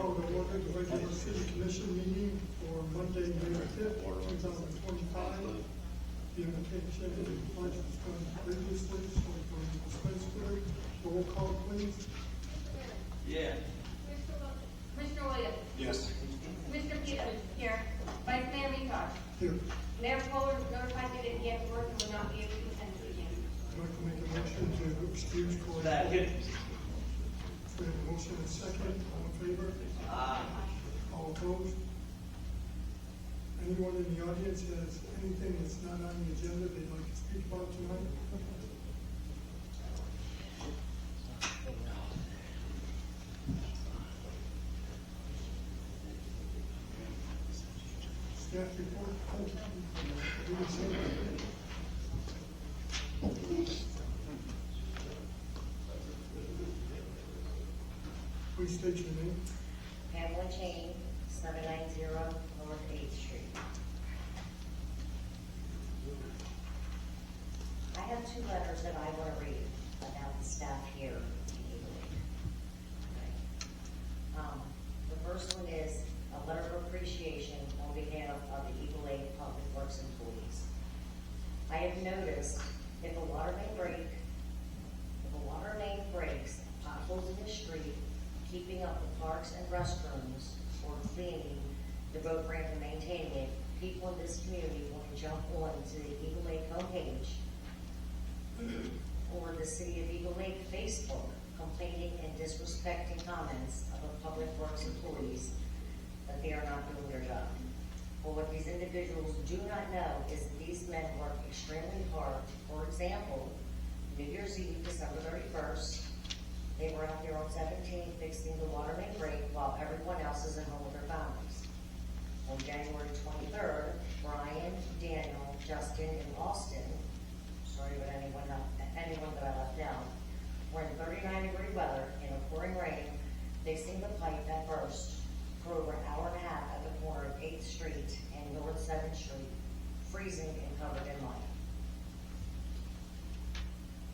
call to order the regular city commission meeting for Monday, May 5th, 2025. The invitation and pledge was done previously, so we're going to dispense with it. Roll call, please. Yeah. Commissioner Williams. Yes. Mr. Peters. Here. Vice Mayor Mikosh. Here, Mayor Fuller was notified that he had to work and will not be able to attend the meeting. I'd like to make a motion to excuse Corey. Second. We have a motion and second. All in favor? Aye. All opposed? Anyone in the audience has anything that's not on the agenda they'd like to speak about tonight? Staff report? You can say that. Please state your name. Pamela Chain, 790 North 8th Street. I have two letters that I want to read about the staff here in Eagle Lake. The first one is a letter of appreciation on behalf of the Eagle Lake Public Works employees. I have noticed if a water main breaks, potholes in the street, keeping up the parks and restrooms, or cleaning the boat ramp and maintaining it, people in this community want to jump on to the Eagle Lake homepage or the City of Eagle Lake Facebook, complaining and disrespecting comments of a public works employees that they are not doing their job. Well, what these individuals do not know is that these men work extremely hard. For example, New Year's Eve, December 31st, they were out there on 17 fixing the water main break while everyone else is at home with their families. On January 23rd, Brian, Daniel, Justin, and Austin, sorry about anyone that I left out, were in 39-degree weather in a pouring rain, fixing the pipe that burst for over an hour and a half at the corner of 8th Street and North 7th Street, freezing and covered in mud.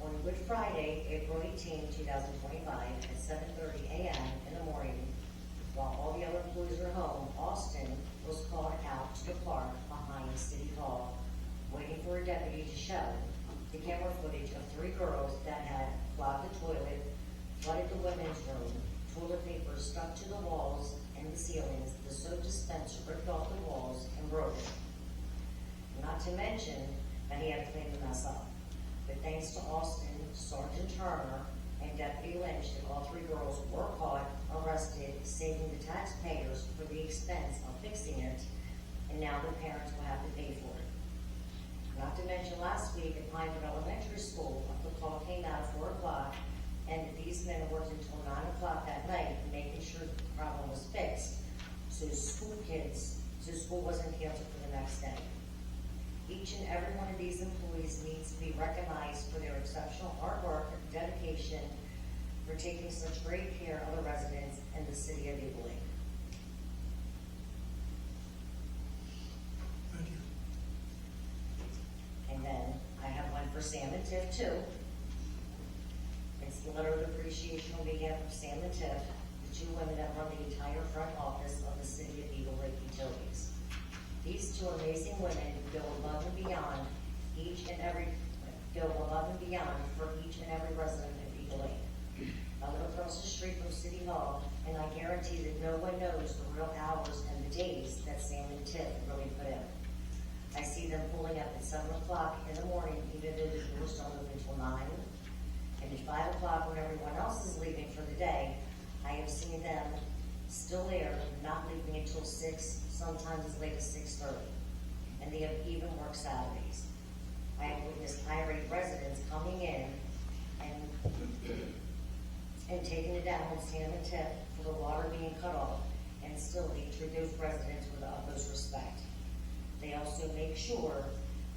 On Good Friday, April 18, 2025, at 7:30 a.m. in the morning, while all the other employees were home, Austin was called out to the park behind City Hall, waiting for a deputy to show the camera footage of 3 girls that had clogged the toilet, flooded the women's room, toilet paper stuck to the walls and the ceilings, the soap dispenser ripped off the walls and broken. Not to mention that he had to clean the mess up. But thanks to Austin, Sergeant Turner, and Deputy Lynch, that all 3 girls were caught, arrested, saving the taxpayers for the expense of fixing it, and now the parents will have to pay for it. Not to mention last week at Pinewood Elementary School, the call came out at 4 o'clock, and these men worked until 9 o'clock that night, making sure that the problem was fixed, so school wasn't canceled for the next day. Each and every one of these employees needs to be recognized for their exceptional hard work and dedication for taking such great care of the residents in the City of Eagle Lake. Thank you. And then I have one for Sam and Tiff too. It's the letter of appreciation on behalf of Sam and Tiff, the 2 women that run the entire front office of the City of Eagle Lake Utilities. These 2 amazing women go above and beyond for each and every resident of Eagle Lake. I live across the street from City Hall, and I guarantee that no one knows the real hours and the days that Sam and Tiff really put in. I see them pulling up at 7 o'clock in the morning, even though the doors don't open until 9. And at 5 o'clock, when everyone else is leaving for the day, I have seen them still there, not leaving until 6, sometimes as late as 6:30. And they have even worked Saturdays. I have witnessed irate residents coming in and taking it down on Sam and Tiff for the water being cut off, and still they treat those residents with the utmost respect. They also make sure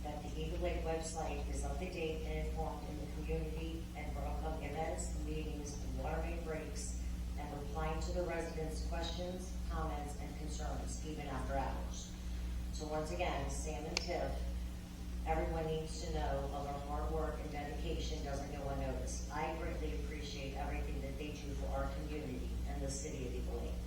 that the Eagle Lake website is up to date and informed in the community, and for upcoming events, meetings, and water main breaks, and replying to the residents' questions, comments, and concerns, even after hours. So once again, Sam and Tiff, everyone needs to know of our hard work and dedication doesn't go unnoticed. I greatly appreciate everything that they do for our community and the City of Eagle Lake.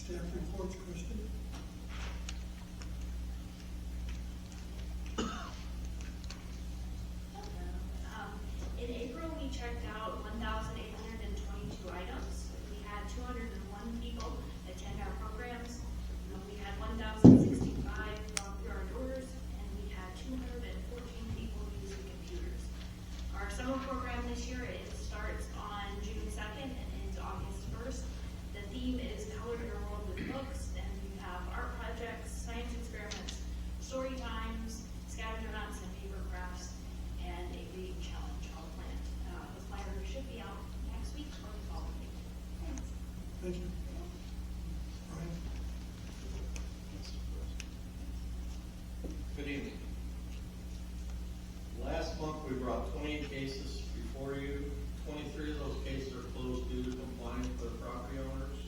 Staff reports, Christie. In April, we checked out 1,822 items. We had 201 people attend our programs. We had 1,065 walk through our doors, and we had 214 people use the computers. Our summer program this year, it starts on June 2nd and ends August 1st. The theme is Colored Your World with Books, and we have art projects, science experiments, story times, scavenger hunts, and paper crafts, and a reading challenge all planned. The flyer should be out next week or the following week. Thanks. Thank you. Brian? Good evening. Last month, we brought 28 cases before you. 23 of those cases are closed due to compliance with the property owners.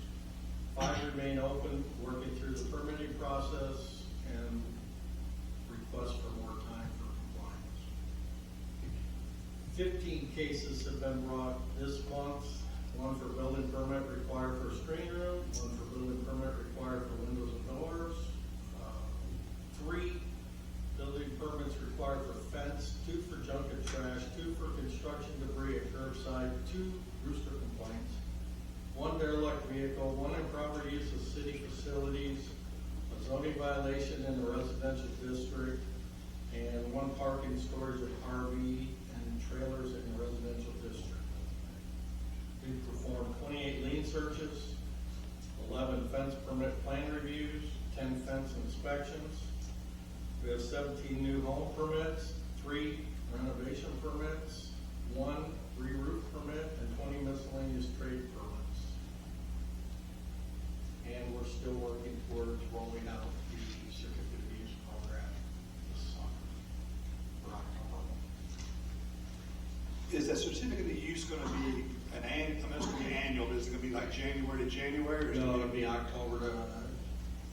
5 remain open, working through the permitting process and request for more time for compliance. 15 cases have been brought this month. 1 for building permit required for a screening room, 1 for building permit required for windows and doors, 3 building permits required for fence, 2 for junk and trash, 2 for construction debris at curbside, 2 rooster complaints, 1 derelict vehicle, 1 improper use of city facilities, a zoning violation in the residential district, and 1 parking storage of RV and trailers in the residential district. We performed 28 lien searches, 11 fence permit plan reviews, 10 fence inspections. We have 17 new home permits, 3 renovation permits, 1 re-roof permit, and 20 miscellaneous trade permits. And we're still working towards rolling out the certificate of use program this summer for October. Is that certificate of use going to be an annual? I mean, it's going to be annual, but is it going to be like January to January? Or is No, it it'll be October to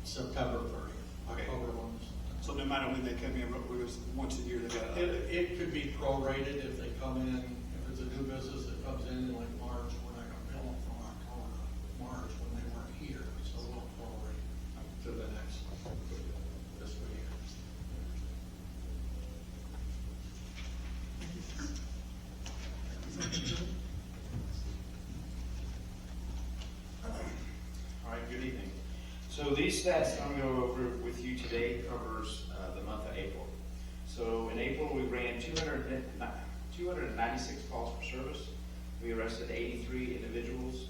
September 30th. Okay. October 1. So no matter when they come in, because once a year they got. It could be prorated if they come in, if it's a new business that comes in like March, we're not gonna bill them from October to March when they weren't here, so we'll prorate to the next fiscal year. All right, good evening. So these stats I'm going to go over with you today covers the month of April. So in April, we ran 296 calls for service. We arrested 83 individuals.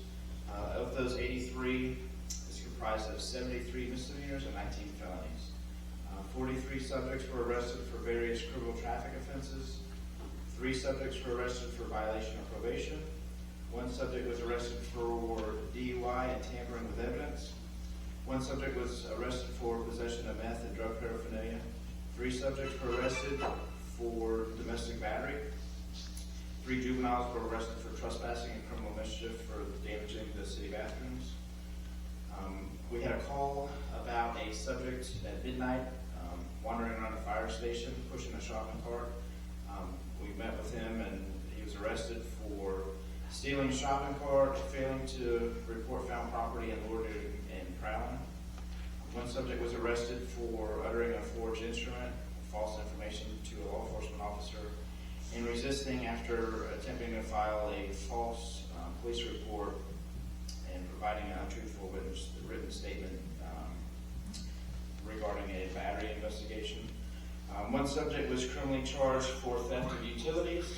Of those 83, it's comprised of 73 misdemeanors and 19 felonies. 43 subjects were arrested for various criminal traffic offenses. 3 subjects were arrested for violation of probation. 1 subject was arrested for DUI and tampering with evidence. 1 subject was arrested for possession of meth and drug paraphernalia. 3 subjects were arrested for domestic battery. 3 juveniles were arrested for trespassing and criminal mischief for damaging the city bathrooms. We had a call about a subject at midnight wandering around a fire station, pushing a shopping cart. We met with him and he was arrested for stealing a shopping cart, failing to report found property, and loitering and prowling. 1 subject was arrested for uttering a forged instrument, false information to a law enforcement officer, and resisting after attempting to file a false police report and providing an untruthful written statement regarding a battery investigation. 1 subject was criminally charged for theft of utilities.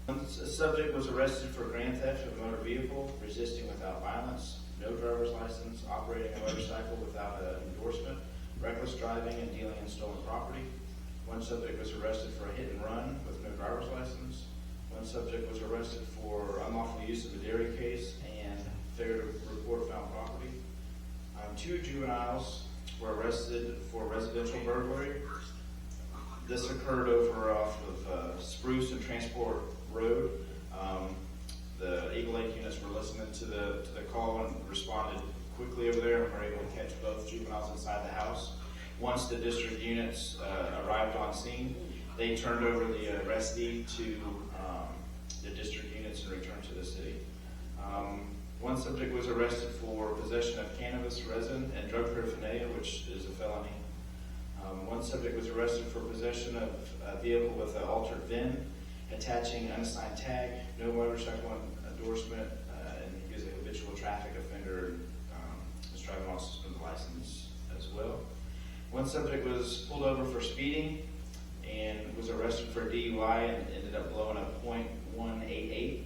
1 subject was arrested for grand theft of a motor vehicle, resisting without violence, no driver's license, operating a motorcycle without an endorsement, reckless driving, and dealing in stolen property. 1 subject was arrested for a hit and run with no driver's license. 1 subject was arrested for unlawful use of a dairy case and failure to report found property. 2 juveniles were arrested for residential burglary. This occurred over off of Spruce and Transport Road. The Eagle Lake units were listening to the call and responded quickly over there and were able to catch both juveniles inside the house. Once the district units arrived on scene, they turned over the arrestee to the district units and returned to the city. One subject was arrested for possession of cannabis, resin, and drug paraphernalia, which is a felony. One subject was arrested for possession of a vehicle with an altered VIN, attaching unassigned tag, no motorcycle endorsement, and he was a habitual traffic offender. His driving while suspended license as well. One subject was pulled over for speeding and was arrested for DUI and ended up blowing a .188.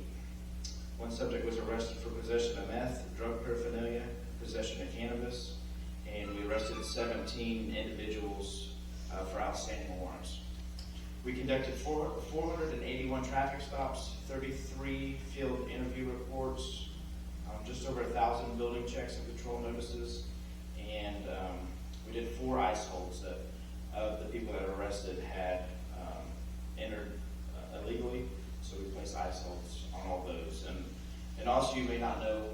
One subject was arrested for possession of meth, drug paraphernalia, possession of cannabis, and we arrested 17 individuals for outstanding warrants. We conducted 481 traffic stops, 33 field interview reports, just over 1,000 building checks and control notices, and we did 4 ICE holds that of the people that were arrested had entered illegally, so we placed ICE holds on all those. And also, you may not know,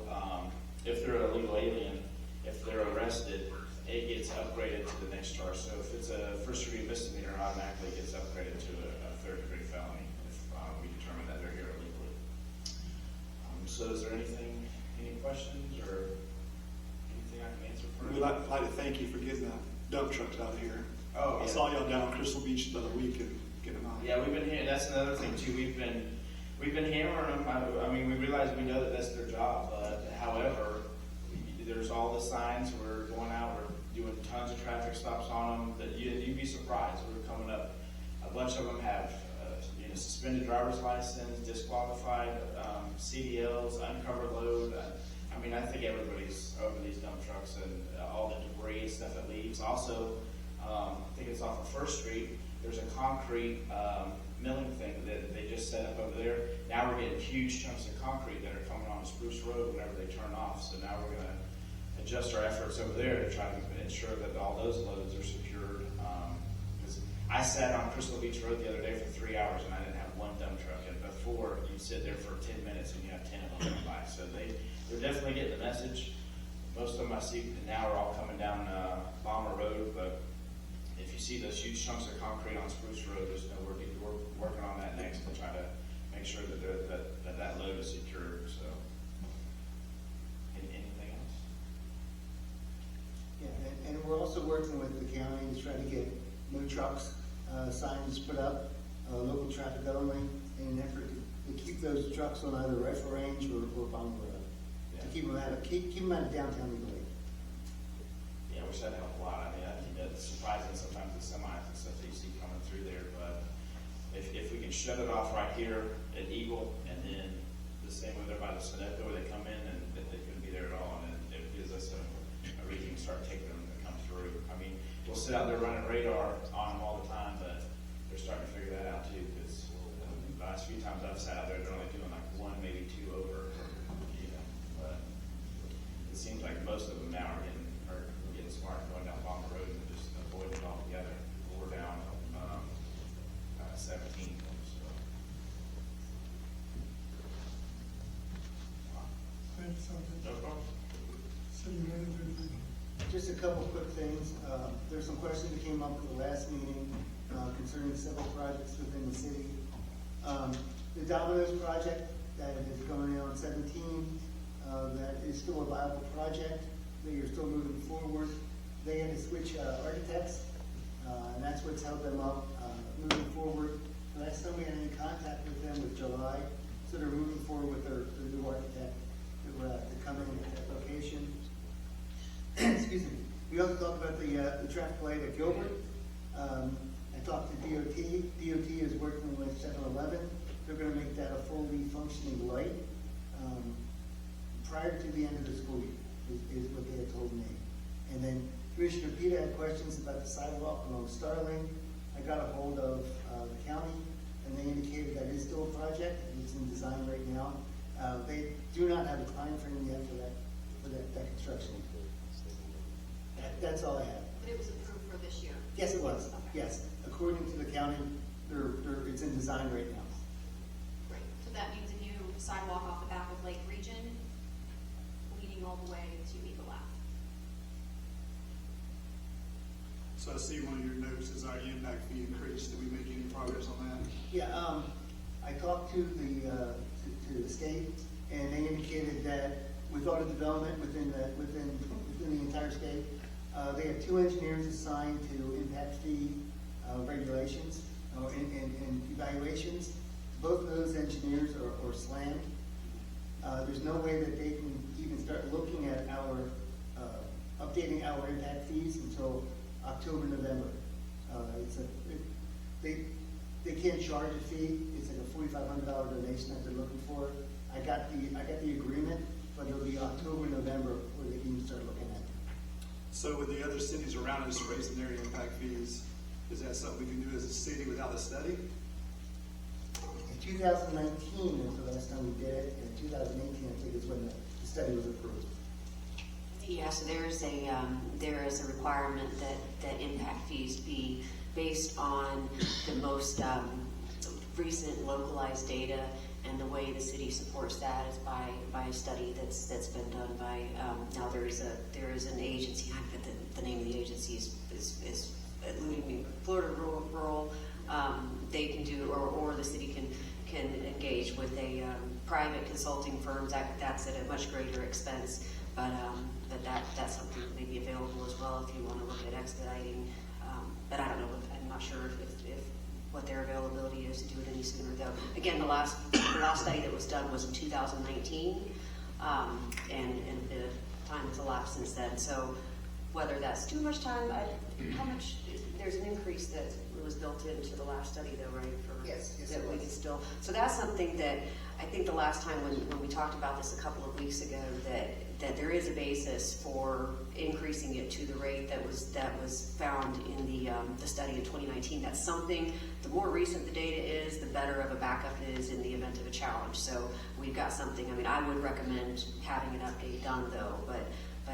if they're an illegal alien, if they're arrested, it gets upgraded to the next charge. So if it's a first-degree misdemeanor, it automatically gets upgraded to a third-degree felony if we determine that they're here illegally. So is there any questions or anything I can answer for? We'd like to thank you for getting the dump trucks out here. Oh, I yeah. saw y'all down on Crystal Beach the other week and getting them out. Yeah, we've been here. That's another thing too. We've been hammering them. I mean, we realize we know that that's their job, but however, there's all the signs. We're going out. We're doing tons of traffic stops on them. That you'd be surprised. We're coming up. A bunch of them have suspended driver's license, disqualified, CDLs, uncovered load. I mean, I think everybody's over these dump trucks and all the debris and stuff that leaves. Also, I think it's off of First Street. There's a concrete milling thing that they just set up over there. Now we're getting huge chunks of concrete that are coming on Spruce Road whenever they turn off. So now we're going to adjust our efforts over there to try to ensure that all those loads are secured. Because I sat on Crystal Beach Road the other day for 3 hours and I didn't have one dump truck. And before, you'd sit there for 10 minutes and you have 10 of them come by. So they're definitely getting the message. Most of them I see now are all coming down Bomber Road, but if you see those huge chunks of concrete on Spruce Road, just know we're working on that next to try to make sure that that load is secured. So, anything else? Yeah, and we're also working with the county to try to get no trucks signs put up, local traffic only, in an effort to keep those trucks on either Rifle Range or Bomber Road. To keep them out of downtown legally. Yeah, I wish that helped a lot. I mean, I think that's surprising sometimes the semis and stuff that you see coming through there, but if we can shut it off right here at Eagle, and then the same way they're by the Sunoco, where they come in and they couldn't be there at all, and it gives us a reason to start taking them to come through. I mean, we'll sit out there running radar on them all the time, but they're starting to figure that out too, because the last few times I've sat out there, they're only doing like 1, maybe 2 over. But it seems like most of them now are getting smart, going down Bomber Road and just avoiding it altogether. We're down 17. So. Thanks, No problem. City manager. Just a couple quick things. There's some questions that came up at the last meeting concerning several projects within the city. The Domino's project that is going on 17, that is still a viable project. They are still moving forward. They had to switch architects, and that's what's held them up moving forward. Last time we had any contact with them was July, so they're moving forward with their new architect to come in at that location. Excuse me. We also talked about the traffic light at Gilbert. I talked to DOT. DOT is working with 7-Eleven. They're going to make that a fully functioning light prior to the end of the school year, is what they had told me. And then Commissioner Peter had questions about the sidewalk along Starling. I got a hold of the county, and they indicated that is still a project, and it's in design right now. They do not have a time frame yet for that construction. That's all I have. But it was approved for this year? Yes, it was. Yes, according to the county, it's in design right now. Great. So that means a new sidewalk off the back of Lake Region, leading all the way to Eagle Ave. So I see one of your notes is our impact fee increase. Did we make any progress on that? Yeah, I talked to the state, and they indicated that with all the development within the entire state. They have 2 engineers assigned to impact fee regulations and evaluations. Both of those engineers are slammed. There's no way that they can even start looking at updating our impact fees until October, November. They can't charge a fee. It's like a $4,500 donation that they're looking for. I got the agreement, but it'll be October, November where they can start looking at it. So with the other cities around us raising their impact fees, is that something we can do as a city without a study? In 2019 was the last time we did it, and 2018 I think is when the study was approved. Yeah, so there is a requirement that impact fees be based on the most recent localized data, and the way the city supports that is by a study that's been done by now there is an agency. I forget the name of the agency is eluding me. Florida Rural. They can do, or the city can engage with a private consulting firm. That's at a much greater expense, but that's something that may be available as well if you want to look at expediting. But I don't know. I'm not sure if what their availability is to do it any sooner, though. Again, the last study that was done was in 2019, and the time has elapsed since then. So whether that's too much time, how much? There's an increase that was built into the last study, though, right? Yes, that we can still. So that's something that I think the last time when we talked about this a couple of weeks ago, that there is a basis for increasing it to the rate that was found in the study of 2019. That's something. The more recent the data is, the better of a backup it is in the event of a challenge. So we've got something. I mean, I would recommend having an update done, though, but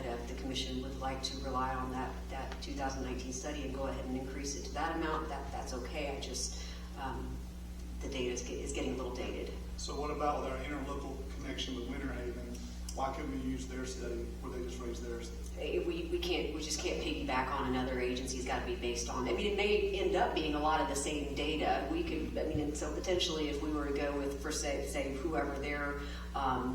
if the commission would like to rely on that 2019 study and go ahead and increase it to that amount, that's okay. I just the data is getting a little dated. So what about with our interlocal connection with Winter Haven? Why couldn't we use their study where they just raised theirs? We just can't piggyback on another agency. It's got to be based on. I mean, it may end up being a lot of the same data. We could. I mean, and so potentially, if we were to go with, for say whoever their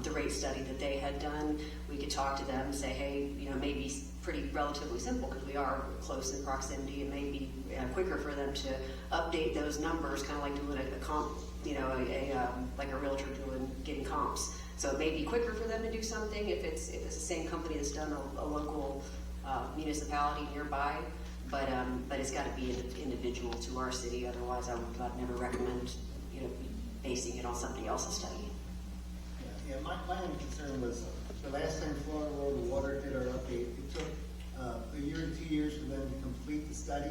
the rate study that they had done, we could talk to them and say, hey, maybe pretty relatively simple because we are close in proximity. It may be quicker for them to update those numbers, kind of like doing a comp, like a realtor getting comps. So it may be quicker for them to do something if it's the same company that's done a local municipality nearby, but it's got to be individual to our city. Otherwise, I'd never recommend basing it on somebody else's study. Yeah. My only concern was the last time Florida Rural Water did our update, it took a year to 2 years for them to complete the study.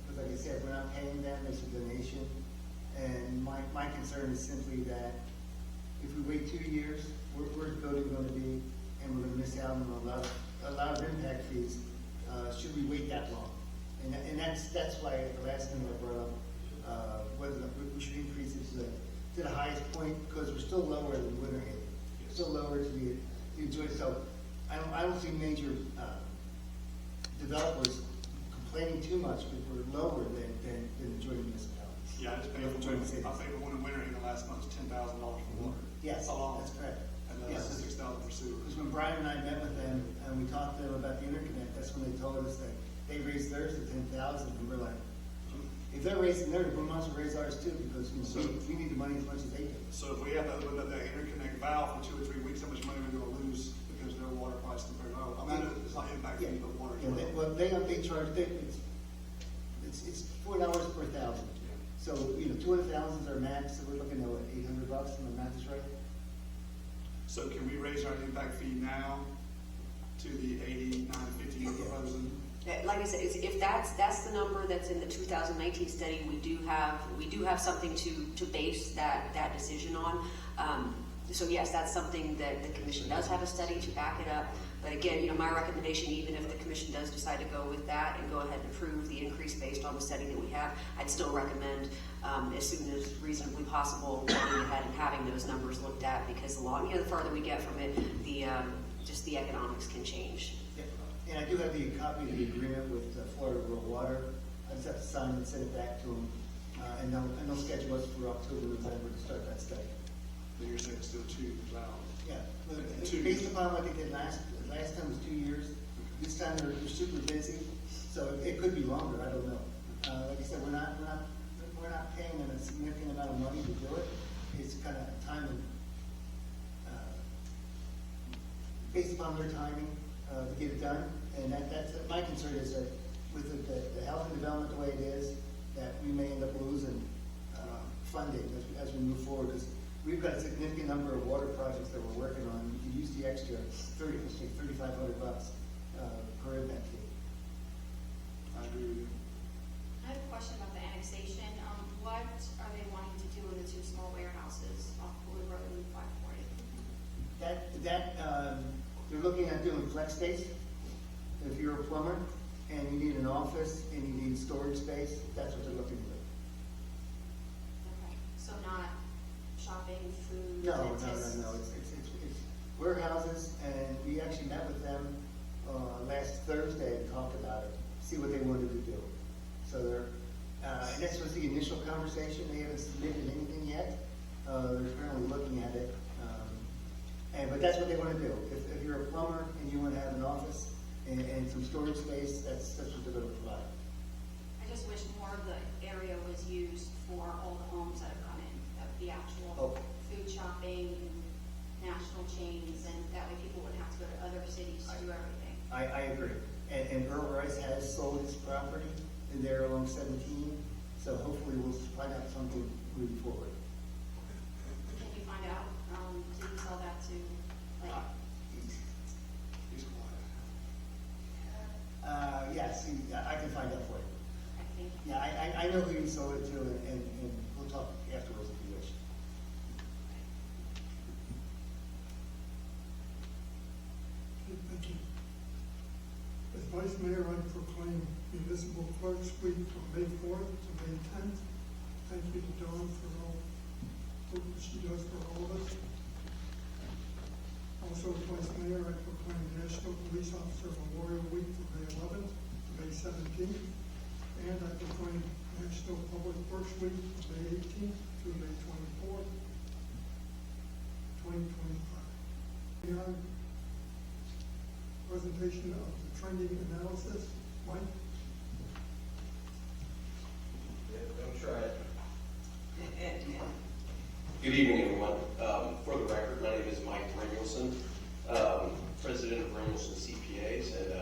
Because like I said, we're not paying them, it's a donation. And my concern is simply that if we wait 2 years, where's the building going to be? And we're going to miss out on a lot of impact fees. Should we wait that long? And that's why the last thing I brought up, whether we should increase it to the highest point, because we're still lower than Winter Haven. Still lower to be enjoyed. So I don't see major developers complaining too much because we're lower than adjoining municipalities. Yeah, I just paid for one in Winter Haven last month, $10,000 for water. Yes, that's correct. And then $6,000 for sewer. Because when Brian and I met with them and we talked to them about the interconnect, that's when they told us that they raised theirs to 10,000, and we're like, if they're raising theirs, we might as well raise ours too, because we need the money as much as they do. So if we have to open up that interconnect valve for 2 or 3 weeks, how much money are we going to lose because their water price compared to ours? I mean, it's not impact fee, but water. Well, they charge it's $4 per thousand. So 200,000 is our max, so we're looking at what, $800? My math is right. So can we raise our impact fee now to the $89.50 you're proposing? Like I said, if that's the number that's in the 2019 study, we do have something to base that decision on. So yes, that's something that the commission does have a study to back it up. But again, my recommendation, even if the commission does decide to go with that and go ahead and approve the increase based on the study that we have, I'd still recommend as soon as reasonably possible going ahead and having those numbers looked at, because the farther we get from it, just the economics can change. And I do have the copy of the agreement with Florida Rural Water. I just have to sign and send it back to them, and they'll schedule us for October, November to start that study. But you're saying still 2 valves. Yeah, but Two. based upon what they did last time was 2 years. This time they're super busy, so it could be longer, I don't know. Like I said, we're not paying them a significant amount of money to do it. It's kind of time and, based upon their timing, to get it done. And that's, my concern is that with the health and development the way it is, that we may end up losing, funding as we move forward. Because we've got a significant number of water projects that we're working on. We could use the extra $3,500 per impact fee. I agree with you. I have a question about the annexation. What are they wanting to do with the 2 small warehouses off Blue Road and 540? They're looking at doing flex space. If you're a plumber and you need an office and you need storage space, that's what they're looking to do. Okay, so not shopping, food, No. dentists? It's warehouses, and we actually met with them last Thursday and talked about it, see what they wanted to do. So and this was the initial conversation. They haven't submitted anything yet. They're currently looking at it. But that's what they want to do. If you're a plumber and you want to have an office and some storage space, that's what they're going to provide. I just wish more of the area was used for all the homes that have come in, of the actual food shopping, national chains, and that way people wouldn't have to go to other cities to do everything. I agree. And Earl Rice has sold his property in there along 17, so hopefully we'll find out something moving forward. Can you find out, did he sell that to, like, He's quiet. Yes, I can find out for you. I think? Yeah, I know who you sold it to, and we'll talk afterwards if you wish. Okay, thank you. As Vice Mayor, I proclaim Municipal Clerks Week from May 4th to May 10th. Thank you to Dawn for all that she does for all of us. Also, as Vice Mayor, I proclaim National Police Officer Memorial Week from May 11th to May 17th. And I proclaim National Public Works Week from May 18th to May 24th, 2025. Beyond presentation of the trending analysis. Mike? Don't try it. Good evening, everyone. For the record, my name is Mike Bringilson, president of Bringilson CPAs, and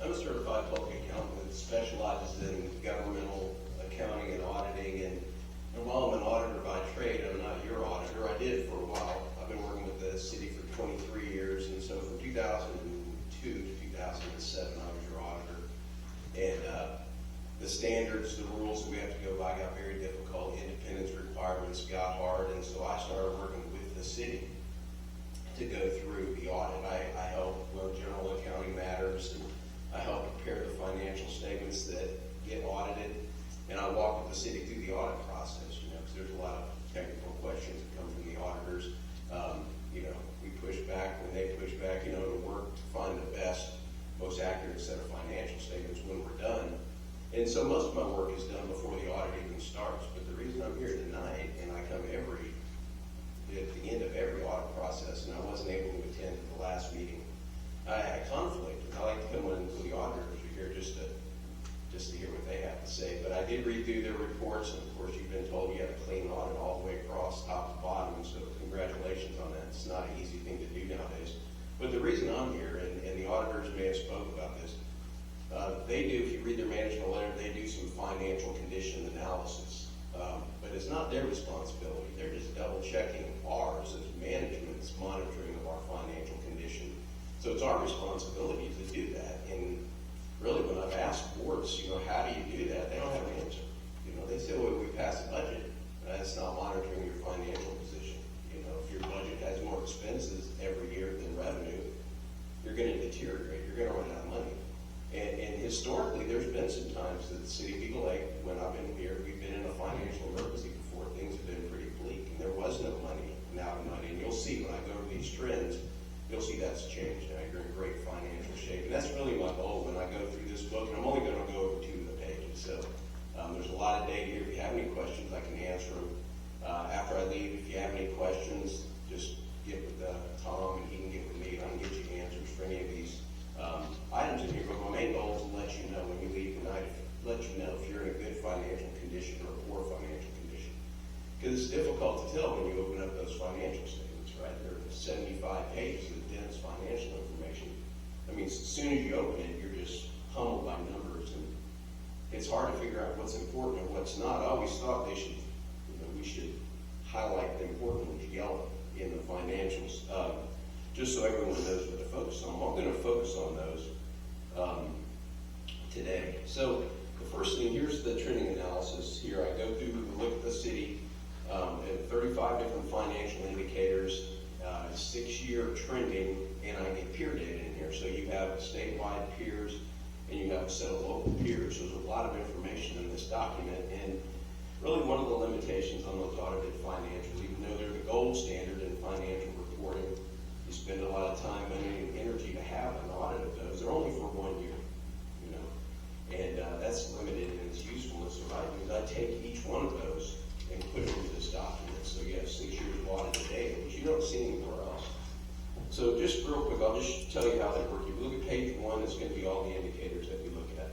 I'm a certified public accountant that specializes in governmental accounting and auditing. And while I'm an auditor by trade, I'm not your auditor. I did for a while. I've been working with the city for 23 years, and so from 2002 to 2007, I was your auditor. And the standards, the rules that we have to go by got very difficult. Independence requirements got hard, and so I started working with the city to go through the audit. I help learn general accounting matters, and I help prepare the financial statements that get audited, and I walk with the city through the audit process, because there's a lot of technical questions that come from the auditors. We push back when they push back, to work to find the best, most accurate set of financial statements when we're done. And so most of my work is done before the audit even starts, but the reason I'm here tonight, and I come at the end of every audit process, and I wasn't able to attend the last meeting, I had conflict. I like to come when the auditors are here just to hear what they have to say. But I did read through their reports, and of course you've been told you have a clean audit all the way across, top to bottom, and so congratulations on that. It's not an easy thing to do nowadays. But the reason I'm here, and the auditors may have spoke about this, they do, if you read their management letter, they do some financial condition analysis. But it's not their responsibility. They're just double checking ours as management's monitoring of our financial condition. So it's our responsibility to do that. And really, when I've asked boards, how do you do that? They don't have an answer. They say, well, we pass a budget. That's not monitoring your financial position. If your budget has more expenses every year than revenue, you're going to deteriorate. You're going to run out of money. And historically, there's been some times that the city of Eagle Lake, when I've been here, we've been in a financial emergency before. Things have been pretty bleak, and there was no money, now money. And you'll see when I go over these trends, you'll see that's changed. Now you're in great financial shape. And that's really my goal when I go through this book, and I'm only going to go over 2 of the pages. So there's a lot of data here. If you have any questions, I can answer them. After I leave, if you have any questions, Because it's difficult to tell when you open up those financial statements, right? They're 75 pages of dense financial information. I mean, as soon as you open it, you're just humbled by numbers, and it's hard to figure out what's important and what's not. I always thought they should, we should highlight the important ones yellow in the financials, just so everyone knows what to focus on. I'm going to focus on those today. So the first thing, here's the trending analysis. Here I go through, look at the city at 35 different financial indicators, 6-year trending, and I get peer data in here. So you have statewide peers, and you have a set of local peers. So there's a lot of information in this document, and really one of the limitations on those audited financials, even though they're the gold standard in financial reporting, you spend a lot of time, money, and energy to have an audit of those. They're only for 1 year, and that's limited in its usefulness. So what I do is I take each one of those and put it into this document. So you have 6 years of audited data, which you don't see anywhere else. So just real quick, I'll just tell you how they work. If you look at page 1, it's going to be all the indicators that we look at.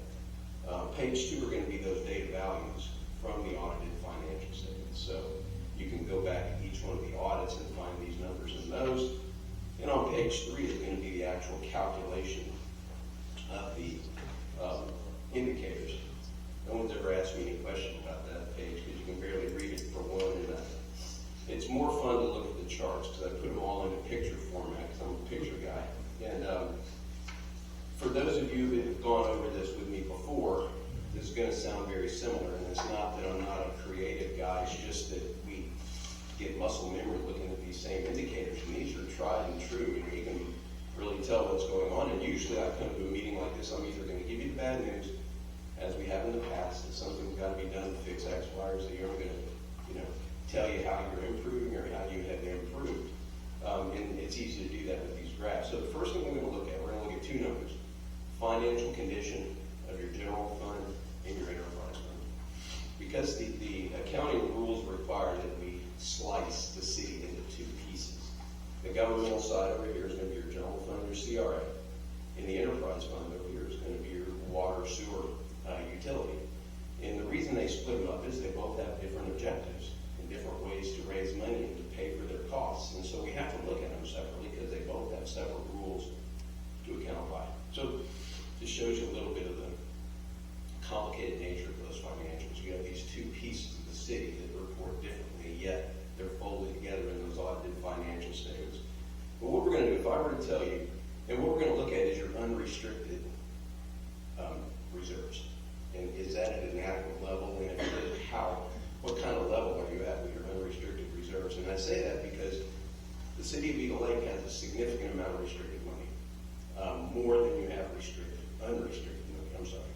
Page 2 are going to be those data values from the audited financial statements. So you can go back to each one of the audits and find these numbers in those. And on page 3 is going to be the actual calculation of the indicators. No one's ever asked me any question about that page because you can barely read it for one. And it's more fun to look at the charts because I put them all in a picture format because I'm a picture guy. And for those of you that have gone over this with me before, this is going to sound very similar. And it's not that I'm not a creative guy, it's just that we get muscle memory looking at these same indicators. And these are tried and true, and you can really tell what's going on. And usually I come to a meeting like this, I'm either going to give you the bad news, as we have in the past, that something's got to be done to fix X, Y, or Z. I'm going to, tell you how you're improving or how you have improved. And it's easy to do that with these graphs. So the first thing we're going to look at, we're going to look at 2 numbers: financial condition of your general fund and your enterprise fund. Because the accounting rules require that we slice the city into 2 pieces. The governmental side over here is going to be your general fund, your CRA. And the enterprise fund over here is going to be your water, sewer, utility. And the reason they split them up is they both have different objectives and different ways to raise money and to pay for their costs. And so we have to look at them separately because they both have separate rules to account by. So this shows you a little bit of the complicated nature of those financials. You have these 2 pieces of the city that report differently, yet they're folded together in those audited financial statements. But what we're going to do, if I were to tell you, and what we're going to look at is your unrestricted reserves. And is that at an adequate level? And if it is, what kind of level are you at with your unrestricted reserves? And I say that because the city of Eagle Lake has a significant amount of restricted money, more than you have unrestricted money. I'm sorry.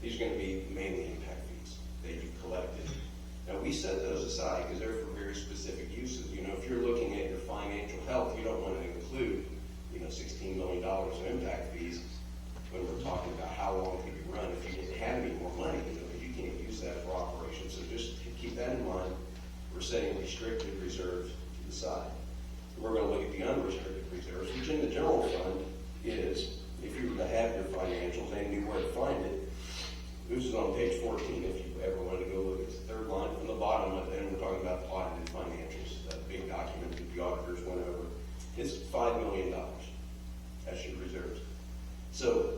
These are going to be mainly impact fees that you've collected. Now we set those aside because they're for very specific uses. If you're looking at your financial health, you don't want to include, $16 million in impact fees when we're talking about how long it could be run. If you didn't have any more money, you can't use that for operations. So just keep that in mind. We're setting restricted reserves to the side. We're going to look at the unrestricted reserves, which in the general fund is, if you were to have your financials and knew where to find it, this is on page 14 if you ever wanted to go look. It's the 3rd line from the bottom up, and we're talking about audited financials, that big document that the auditors went over. It's $5 million. That's your reserves. So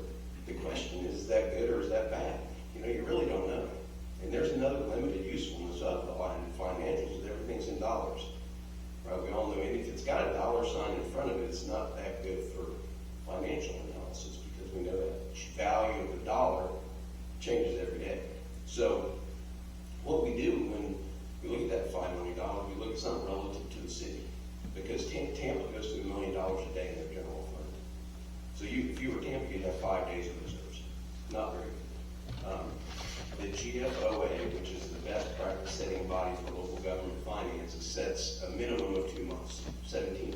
the question is that good or is that bad? You really don't know. And there's another limited usefulness of the audited financials, is everything's in dollars. Right? We all know if it's got a dollar sign in front of it, it's not that good for financial analysis because we know that value of the dollar changes every day. So what we do when we look at that $5 million, we look at something relative to the city. Because Tampa goes to $1 million a day in their general fund. So if you were Tampa, you'd have 5 days of reserves. Not very good. The GFOA, which is the best practice setting body for local government finances, sets a minimum of 2 months, 17%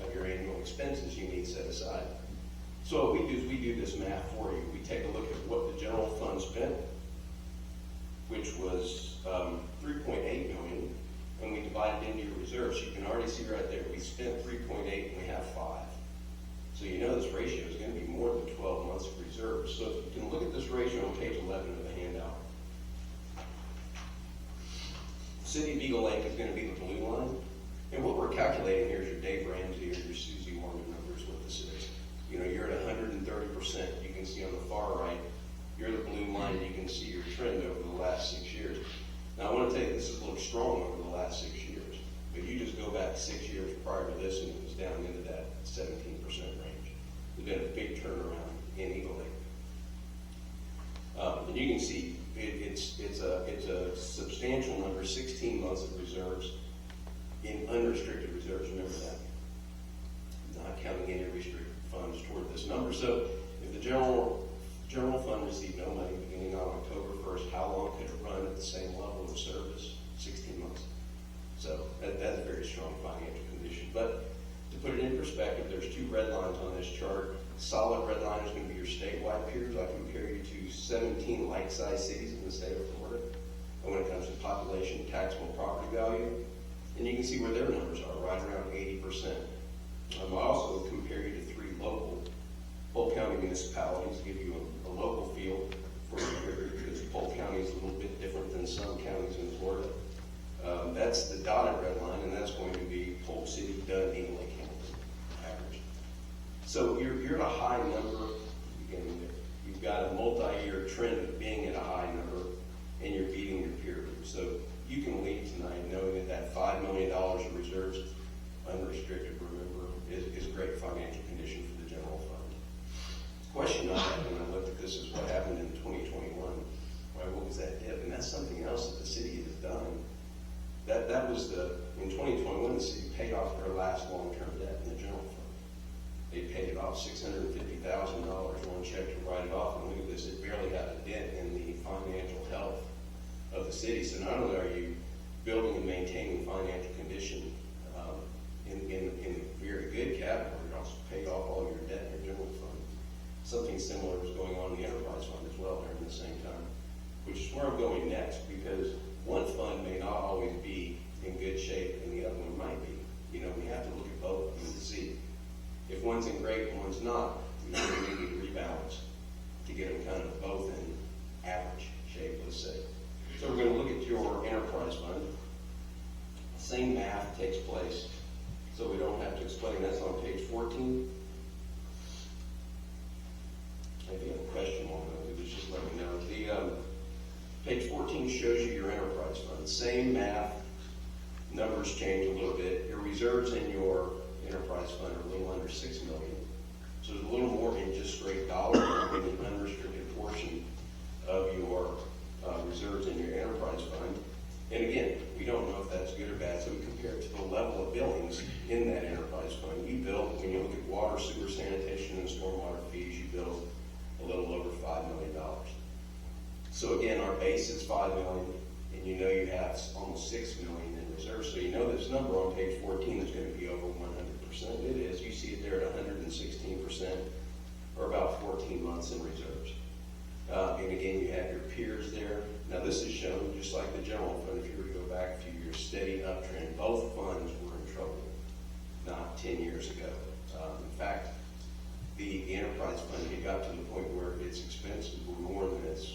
of your annual expenses you need set aside. So what we do is we do this math for you. We take a look at what the general fund spent, which was $3.8 million, and we divide it into your reserves. You can already see right there, we spent 3.8 and we have 5. So this ratio is going to be more than 12 months of reserves. So if you can look at this ratio on page 11 of the handout. City of Eagle Lake is gonna be the blue line. And what we're calculating here is your Dave Ramsey or your Susie Morgan numbers with this is. You know, you're at 130%. You can see on the far right, you're the blue line, you can see your trend over the last 6 years. Now, I want to tell you, this is looked strong over the last 6 years, but you just go back 6 years prior to this, and it was down into that 17% range. There's been a big turnaround in Eagle Lake. And you can see it's a substantial number, 16 months of reserves in unrestricted reserves. Remember that, not counting any restricted funds toward this number. So, if the general fund received no money beginning on October 1st, how long could it run at the same level of service? 16 months. So that's a very strong financial condition. But to put it in perspective, there's 2 red lines on this chart. Solid red line is going to be your statewide peers. I compare you to 17 like-sized cities in the state of Florida. And when it comes to population, taxable property value, and you can see where their numbers are, right around 80%. I also compare you to 3 local Polk County municipalities, give you a local feel for your area, because Polk County is a little bit different than some counties in Florida. That's the dotted red line, and that's going to be Polk City, Dunn, Eagle Lake, Hamilton, average. So you're at a high number beginning there. You've got a multi-year trend of being at a high number, and you're beating your peer group. So you can leave tonight knowing that $5 million of reserves, unrestricted, remember, is great financial condition for the general fund. The question I had when I looked at this is what happened in 2021. Right, what was that dip? And that's something else that the city has done. That was in 2021, the city paid off their last long-term debt in the general fund. They paid it off $650,000, one check to write it off, and look at this, it barely had a dent in the financial health of the city. So not only are you building and maintaining financial condition in a very good category, you also paid off all your debt in your general fund. Something similar is going on in the enterprise fund as well during the same time, which is where I'm going next, because one fund may not always be in good shape and the other one might be. You know, we have to look at both and see if one's in great and one's not. We need to rebalance to get them kind of both in average shape, let's say. So we're going to look at your enterprise fund. Same math takes place, so we don't have to explain. That's on page 14. If you have a question on those, just let me know. Page 14 shows you your enterprise fund. Same math, numbers change a little bit. Your reserves in your enterprise fund are a little under $6 million. So there's a little more in just straight dollar in the unrestricted portion of your reserves in your enterprise fund. And again, we don't know if that's good or bad, so we compare it to the level of billings in that enterprise fund. You bill, when you look at water, sewer, sanitation, and stormwater fees, you bill a little over $5 million. So again, our base is $5 million, and you know you have almost $6 million in reserves. So you know this number on page 14 is going to be over 100%. It is. You see it there at 116%, or about 14 months in reserves. And again, you have your peers there. Now this is shown just like the general fund. If you were to go back a few years, steady uptrend. Both funds were in trouble not 10 years ago. In fact, the enterprise fund had got to the point where its expenses were more than its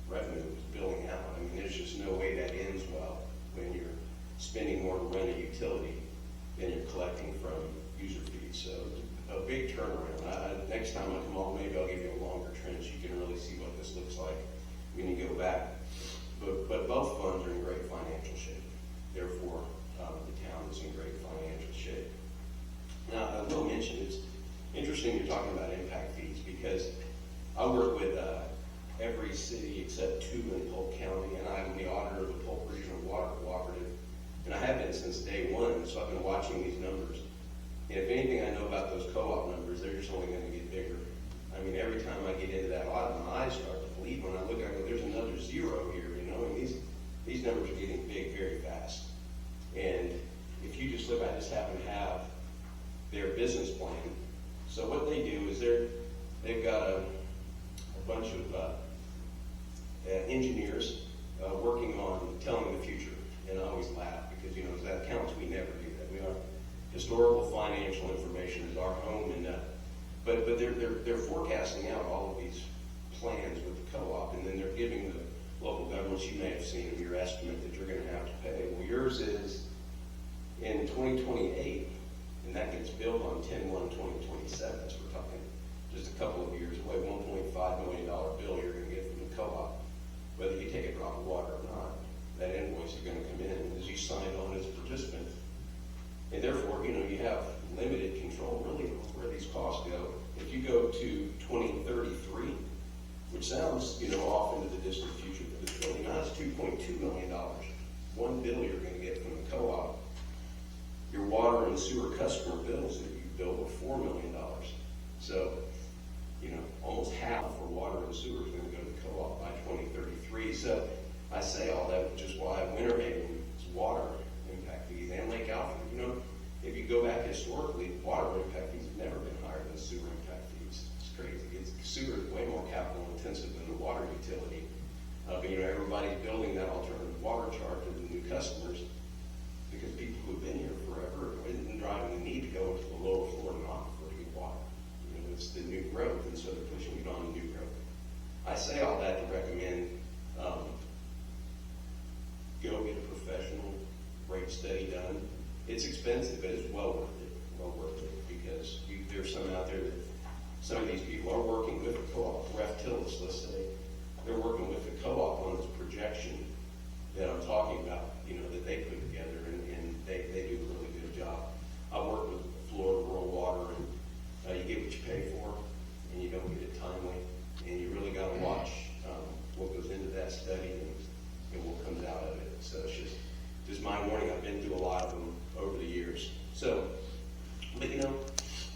revenue was billing out. I mean, there's just no way that ends well when you're spending more to rent a utility than you're collecting from user fees. So a big turnaround. Next time I come on, maybe I'll give you a longer trend so you can really see what this looks like when you go back. But both funds are in great financial shape. Therefore, the town is in great financial shape. Now, I will mention, it's interesting you're talking about impact fees, because I work with every city except 2 in Polk County, and I'm the auditor of the Polk Regional Water Cooperative, and I have been since day one, so I've been watching these numbers. And if anything I know about those co-op numbers, they're just only going to get bigger. I mean, every time I get into that audit, my eyes start to bleed. When I look, I go, there's another zero here, you know, and these numbers are getting big very fast. And if you just look, I just happen to have their business plan. So what they do is they've got a bunch of engineers working on telling the future. And I always laugh because, you know, as that counts, we never do that. We are historical financial information is our home, and but they're forecasting out all of these plans with the co-op, and then they're giving the local governments, you may have seen in your estimate that you're gonna have to pay. Well, yours is in 2028, and that gets billed on 10/1/2027, so we're talking just a couple of years away, $1.5 million bill you're gonna get from the co-op. Whether you take a drop of water or not, that invoice is gonna come in as you signed on as a participant. And therefore, you have limited control really over where these costs go. If you go to 2033, which sounds, off into the distant future, but it's really not, it's $2.2 million. One bill you're gonna get from the co-op. Your water and sewer customer bills that you bill are $4 million. So, almost half for water and sewer is gonna go to the co-op by 2033. So I say all that, which is why Winter Haven's water impact fees and Lake Alfred, if you go back historically, water impact fees have never been higher than sewer impact fees. It's crazy. Sewer is way more capital intensive than the water utility. But everybody's building that alternative water charge to the new customers because people who've been here forever isn't driving the need to go to the lower floor and aquifer to get water. It's the new growth, and so they're pushing it on the new growth. I say all that to recommend go get a professional rate study done. It's expensive, but it's well worth it. Well worth it because there's some out there that some of these people are working with the co-op. Ref Tillis, let's say, they're working with the co-op on this projection that I'm talking about. That they put together, and they do a really good job. I work with Florida Rural Water, and you get what you pay for, and you don't get it timely, and you really got to watch what goes into that study and what comes out of it. So it's just my warning. I've been through a lot of them over the years. So, but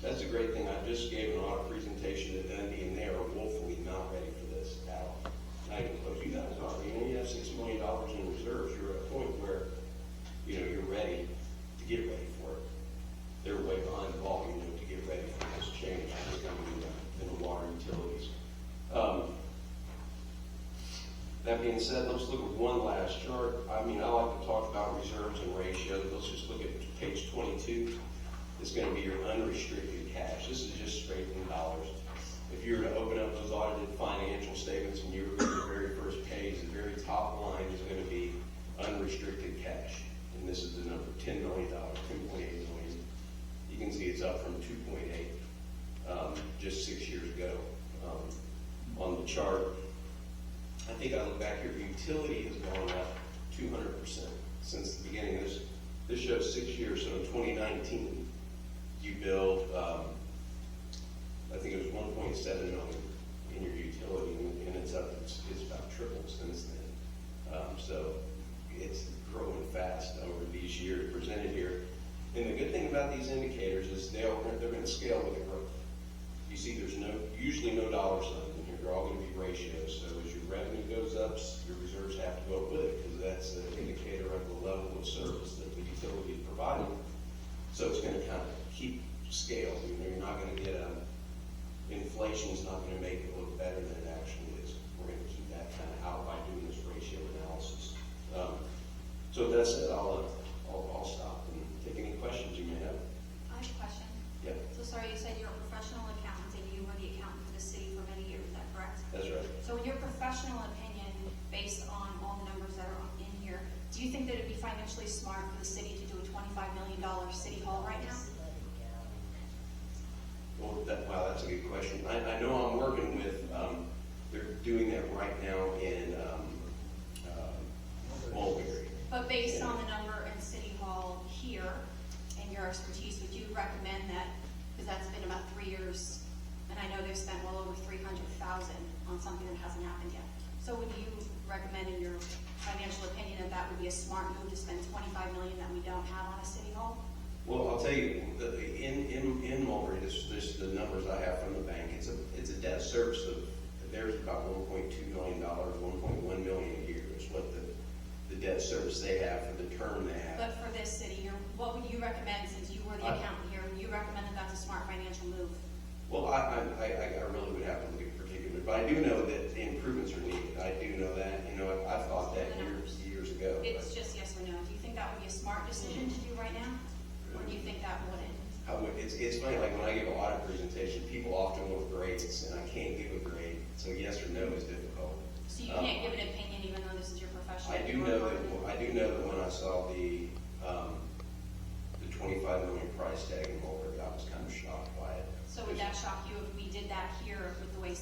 that's a great thing. I just gave an audit presentation to Dundee, and they are woefully not ready for this at all. Not even close. You guys are. You have $6 million in reserves. You're at a point where you're ready to get ready for it. They're way behind the ball, to get ready for this change that's coming in the water utilities. That being said, let's look at one last chart. I like to talk about reserves and ratios. Let's just look at page 22. It's going to be your unrestricted cash. This is just straight in dollars. If you were to open up those audited financial statements and you were at the very first page, the very top line is going to be unrestricted cash. And this is the number, $10 million, $10.8 million. You can see it's up from 2.8 just 6 years ago on the chart. I think I look back here, utility has gone up 200% since the beginning of this. This shows 6 years, so in 2019, you billed, I think it was 1.7 million in your utility, and it's up, it's about tripled since then. So it's growing fast over these years presented here. And the good thing about these indicators is they're going to scale with the growth. You see there's usually no dollar signs in here. They're all going to be ratios. So as your revenue goes up, your reserves have to go up with it because that's an indicator of the level of service that the utility is providing. So it's going to kind of keep scale. You're not going to get inflation is not going to make it look better than it actually is. We're going to keep that kind of out by doing this ratio analysis. So with that said, I'll stop and take any questions you may have. I have a question. Yeah. So sorry, you said you're a professional accountant and you were the accountant for the city for many years, is that correct? That's right. So in your professional opinion, based on all the numbers that are in here, do you think that it'd be financially smart for the city to do a $25 million city hall right now? Well, that's a good question. I know I'm working with, they're doing that right now in Mulberry. But based on the number in City Hall here and your expertise, would you recommend that, because that's been about 3 years, and I know they've spent well over $300,000 on something that hasn't happened yet. So would you recommend in your financial opinion that that would be a smart move to spend $25 million that we don't have on a City Hall? Well, I'll tell you, in Mulberry, this the numbers I have from the bank. It's a debt service of there's about $1.2 million, $1.1 million a year is what the debt service they have for the term they have. But for this city, what would you recommend, since you were the accountant here, would you recommend that that's a smart financial move? Well, I really would have to look at particular, but I do know that the improvements are needed. I do know that. I thought that years ago. It's just yes or no. Do you think that would be a smart decision to do right now? Or do you think that wouldn't? It's funny, like when I give an audit presentation, people often want grades, and I can't give a grade, so yes or no is difficult. So you can't give an opinion even though this is your professional? I do know that when I saw the 25 million price tag in Mulberg, I was kind of shocked by it. So would that shock you if we did that here with the way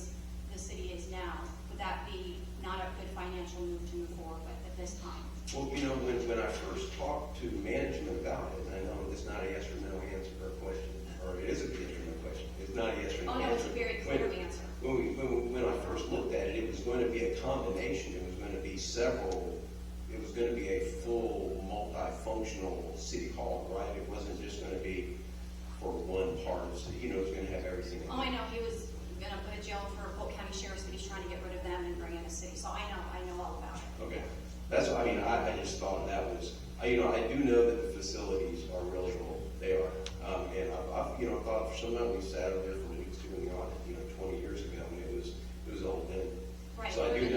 the city is now? Would that be not a good financial move to move forward with at this time? Well, you know, when I first talked to management about it, and I know it's not a yes or no answer or question, or it is a yes or no question. It's not a yes or no Oh, no, answer. it's a very clear answer. When I first looked at it, it was going to be a combination. It was going to be it was going to be a full multifunctional city hall, right? It wasn't just going to be for one part of the city. You know, it was going to have everything. Oh, I know, he was gonna put a jail for Polk County Sheriff's, but he's trying to get rid of them and bring in a city, so I know all about it. Okay. That's, I mean, I just thought that was, I do know that the facilities are really old. They are. And I've thought for some time we sat over there for weeks doing the audit, 20 years ago, and it was old then. Right. So I do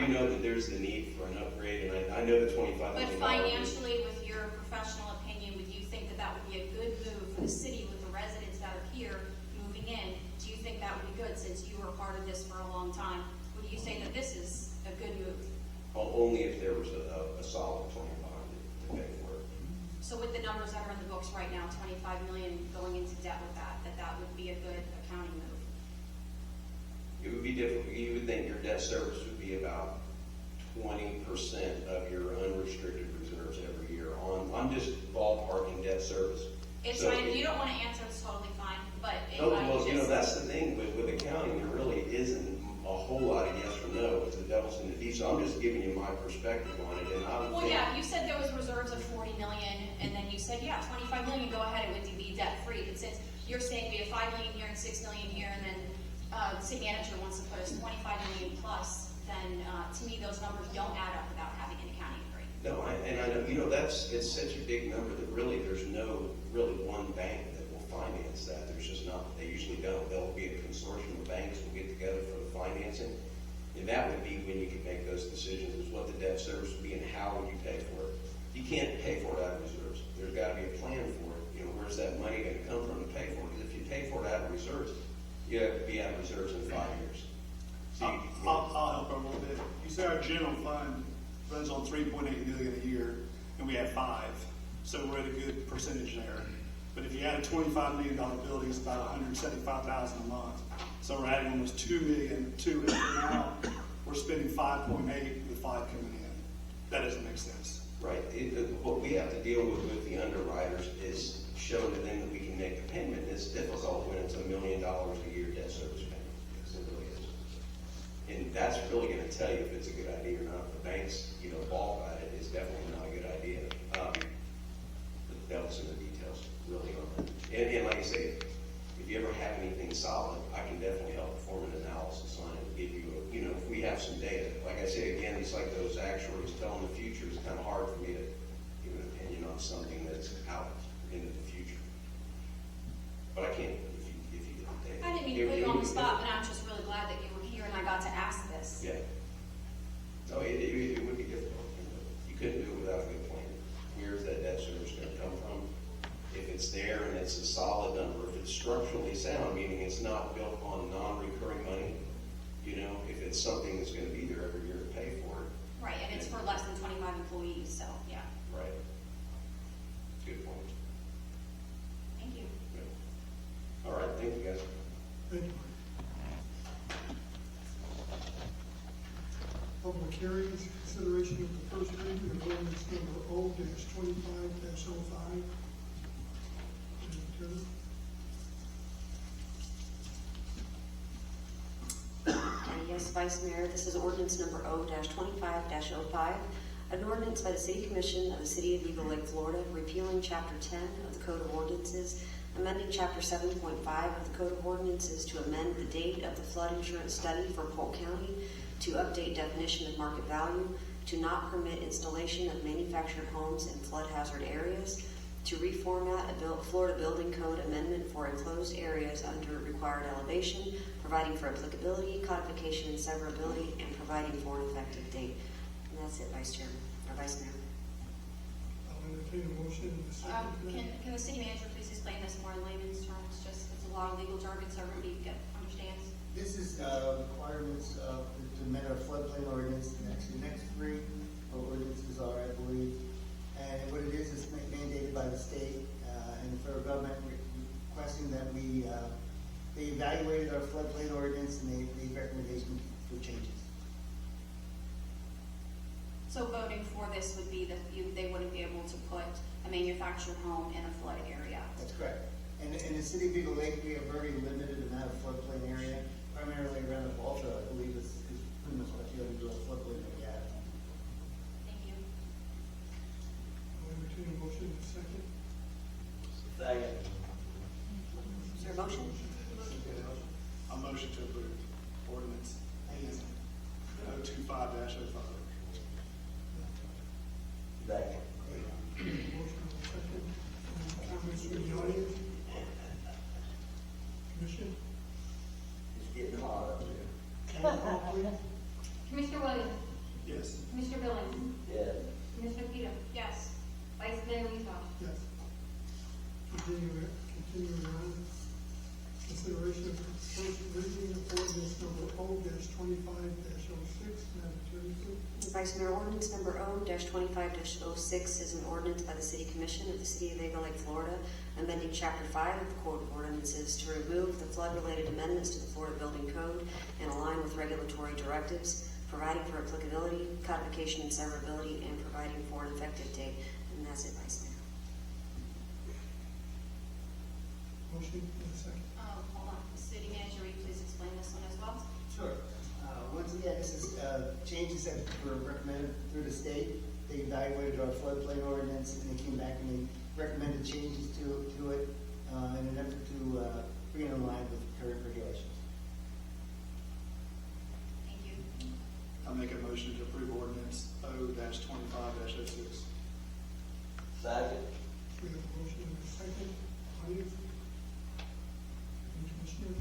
know that there's the need for an upgrade, and I know the 25 But million. financially, with your professional opinion, would you think that would be a good move for the city with the residents that are here moving in? Do you think that would be good since you were part of this for a long time? Would you say that this is a good move? Only if there was a solid plan behind it to pay for it. So with the numbers that are in the books right now, 25 million going into debt with that would be a good accounting move? It would be different. You would think your debt service would be about 20% of your unrestricted reserves every year I'm just ballparking debt service. It's So fine, you don't want to answer, it's totally fine, but if No, I well, just. that's the thing with accounting, there really isn't a whole lot of yes or no, because the devil's in the detail. I'm just giving you my perspective on it, and I would Well, think. yeah, you said there was reserves of 40 million, and then you said, yeah, 25 million, go ahead, it would be debt-free. But since you're saying we have 5 million here and 6 million here, and then the city manager wants to put us 25 million plus, then to me, those numbers don't add up without having an accounting degree. No, and I know, it's such a big number that really, there's no really one bank that will finance that. There's just not, they usually don't. There'll be a consortium of banks will get together for the financing. And that would be when you could make those decisions, is what the debt service would be and how would you pay for it. You can't pay for it out of reserves. There's got to be a plan for it. Where's that money going to come from to pay for it? Because if you pay for it out of reserves, you have to be out of reserves in 5 years. So I'll help a little bit. You say our general fund runs on 3.8 million a year, and we have 5, so we're at a good percentage there. But if you add a $25 million building, it's about $175,000 a month. So we're adding almost $2 million to it. Now we're spending 5.8 with 5 coming in. That doesn't make sense. Right. What we have to deal with the underwriters is showing to them that we can make the payment. It's difficult when it's $1 million a year debt service payment. Yes, it really is. And that's really going to tell you if it's a good idea or not. The banks, balk at it is definitely not a good idea. The devil's in the details, really on it. And like I say, if you ever have anything solid, I can definitely help perform an analysis on it and give you, if we have some data. Like I say, again, it's like those actuaries telling the future. It's kind of hard for me to give an opinion on something that's out into the future. But I can if you get the data. I didn't mean to put you on the spot, but I'm just really glad that you were here and I got to ask this. Yeah. No, it would be difficult. You couldn't do it without a good plan. Where's that debt service going to come from? If it's there and it's a solid number, if it's structurally sound, meaning it's not built on non-recurring money, if it's something that's going to be there every year to pay for it. Right, and it's for less than 25 employees, so, yeah. Right. Good point. Thank you. Yeah. All right, thank you guys. Thank you. Public hearings, consideration of the first reading of ordinance number O-25-05. Yes, Vice Mayor, this is ordinance number O-25-05, an ordinance by the City Commission of the City of Eagle Lake, Florida, repealing Chapter 10 of the Code of Ordinances, amending Chapter 7.5 of the Code of Ordinances to amend the date of the flood insurance study for Polk County, to update definition of market value, to not permit installation of manufactured homes in flood hazard areas, to reformat a Florida Building Code amendment for enclosed areas under required elevation, providing for applicability, codification, and severability, and providing for an effective date. And that's it, Vice Chairman, or Vice Mayor. I'll entertain a motion in the second. Can the city manager please explain this more in layman's terms? Just, it's a lot of legal jargon, so everybody understands. This is requirements of the amend our floodplain ordinance. Actually, the next three ordinances are, I believe. And what it is mandated by the state and the federal government requesting that they evaluated our floodplain ordinance and they made recommendations for changes. So voting for this would be that they wouldn't be able to put a manufactured home in a flood area. That's correct. And in the city of Eagle Lake, we have a very limited amount of floodplain area, primarily around the Balto, I believe is pretty much what the only real floodplain that we have. Thank you. I'll entertain a motion in a second. Second. Is there a motion? A motion to approve ordinance 025-05. Second. Motion in a second. Any comments from the audience? Commission? It's getting hot up here. Roll call, please. Commissioner Williams? Yes. Commissioner Billings? Yes. Commissioner Peter? Yes. Vice Mayor Mizra? Yes. Continuing on, consideration of first reading of ordinance number O-25-06, Madam Attorney, please. Vice Mayor, ordinance number O-25-06 is an ordinance by the City Commission of the City of Eagle Lake, Florida, amending Chapter 5 of the Code of Ordinances to remove the flood-related amendments to the Florida Building Code and align with regulatory directives, providing for applicability, codification, and severability, and providing for an effective date. And that's it, Vice Mayor. Motion in a second. Hold on. City Manager, will you please explain this one as well? Sure. Once again, this is changes that were recommended through the state. They evaluated our floodplain ordinance and they came back and they recommended changes to it in an effort to bring it in line with current regulations. Thank you. I'll make a motion to approve ordinance O-25-06. Second. We have a motion in a second. Audience? Any commissioners?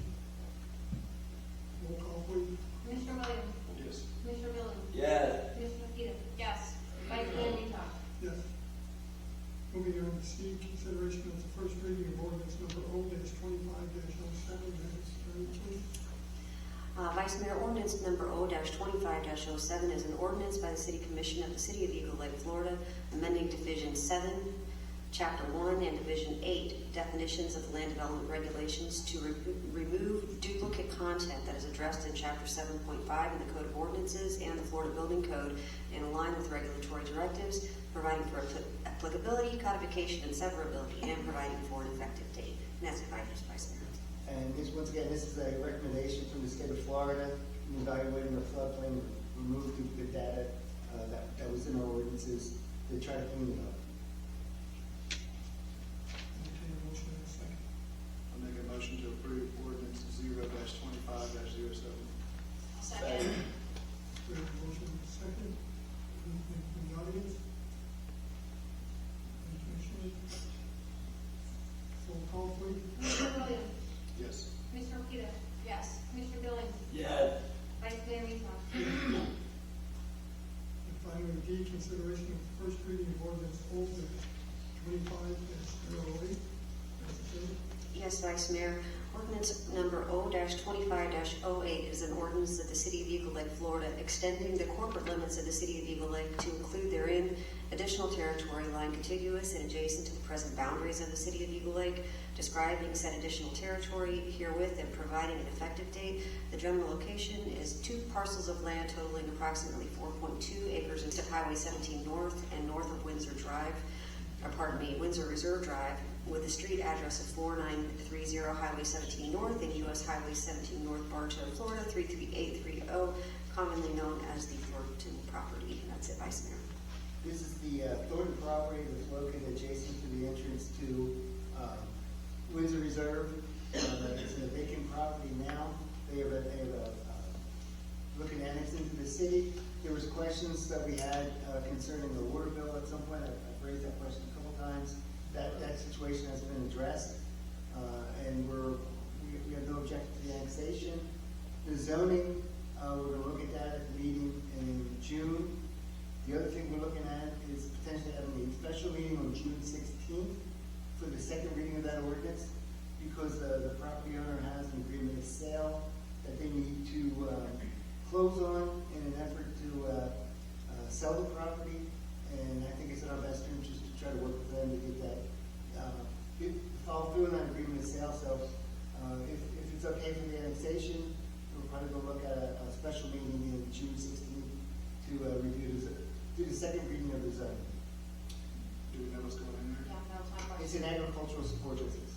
Roll call, please. Commissioner Williams? Yes. Commissioner Billings? Yes. Commissioner Peter? Yes. Vice Mayor Mizra? Yes. Moving on to C, consideration of the first reading of ordinance number O-25-07, Madam Attorney, please. Vice Mayor, ordinance number O-25-07 is an ordinance by the City Commission of the City of Eagle Lake, Florida, amending Division 7, Chapter 1, and Division 8, definitions of land development regulations to remove duplicate content that is addressed in Chapter 7.5 in the Code of Ordinances and the Florida Building Code and align with regulatory directives, providing for applicability, codification, and severability, and providing for an effective date. And that's it, Vice Mayor. And this, once again, this is a recommendation from the state of Florida in evaluating our floodplain, remove duplicate data that was in our ordinances to try to clean it up. Entertain a motion in a second. I'll make a motion to approve ordinance 0-25-07. Second. We have a motion in a second. Anything from the audience? Any commissioners? Roll call, please. Commissioner Williams? Yes. Commissioner Peter? Yes. Commissioner Billings? Yes. Vice Mayor Mizra? And finally, D, consideration of the first reading of ordinance O-25-08. Madam Attorney? Yes, Vice Mayor. Ordinance number O-25-08 is an ordinance of the City of Eagle Lake, Florida, extending the corporate limits of the City of Eagle Lake to include therein additional territory lying contiguous and adjacent to the present boundaries of the City of Eagle Lake, describing said additional territory herewith and providing an effective date. The general location is 2 parcels of land totaling approximately 4.2 acres east of Highway 17 North and north of Windsor Windsor Reserve Drive, with a street address of 4930 Highway 17 North and U.S. Highway 17 North, Bartow, Florida 33830, commonly known as the Thornton property. And that's it, Vice Mayor. This is the Thornton property that's located adjacent to the entrance to Windsor Reserve. It's a vacant property now. They have looking to annex into the city. There was questions that we had concerning the water bill at some point. I've raised that question a couple times. That situation has been addressed, and we have no objection to the annexation. The zoning, we're going to look at that at the meeting in June. The other thing we're looking at is potentially having a special meeting on June 16th for the second reading of that ordinance, because the property owner has an agreement of sale that they need to close on in an effort to sell the property, and I think it's in our best interest to try to work with them to get that, follow through on that agreement of sale. So if it's okay for the annexation, we're probably going to look at a special meeting in June 16th to do the second reading of the zone. Do we know what's going in there? Yeah, that'll talk about. It's an agricultural support business.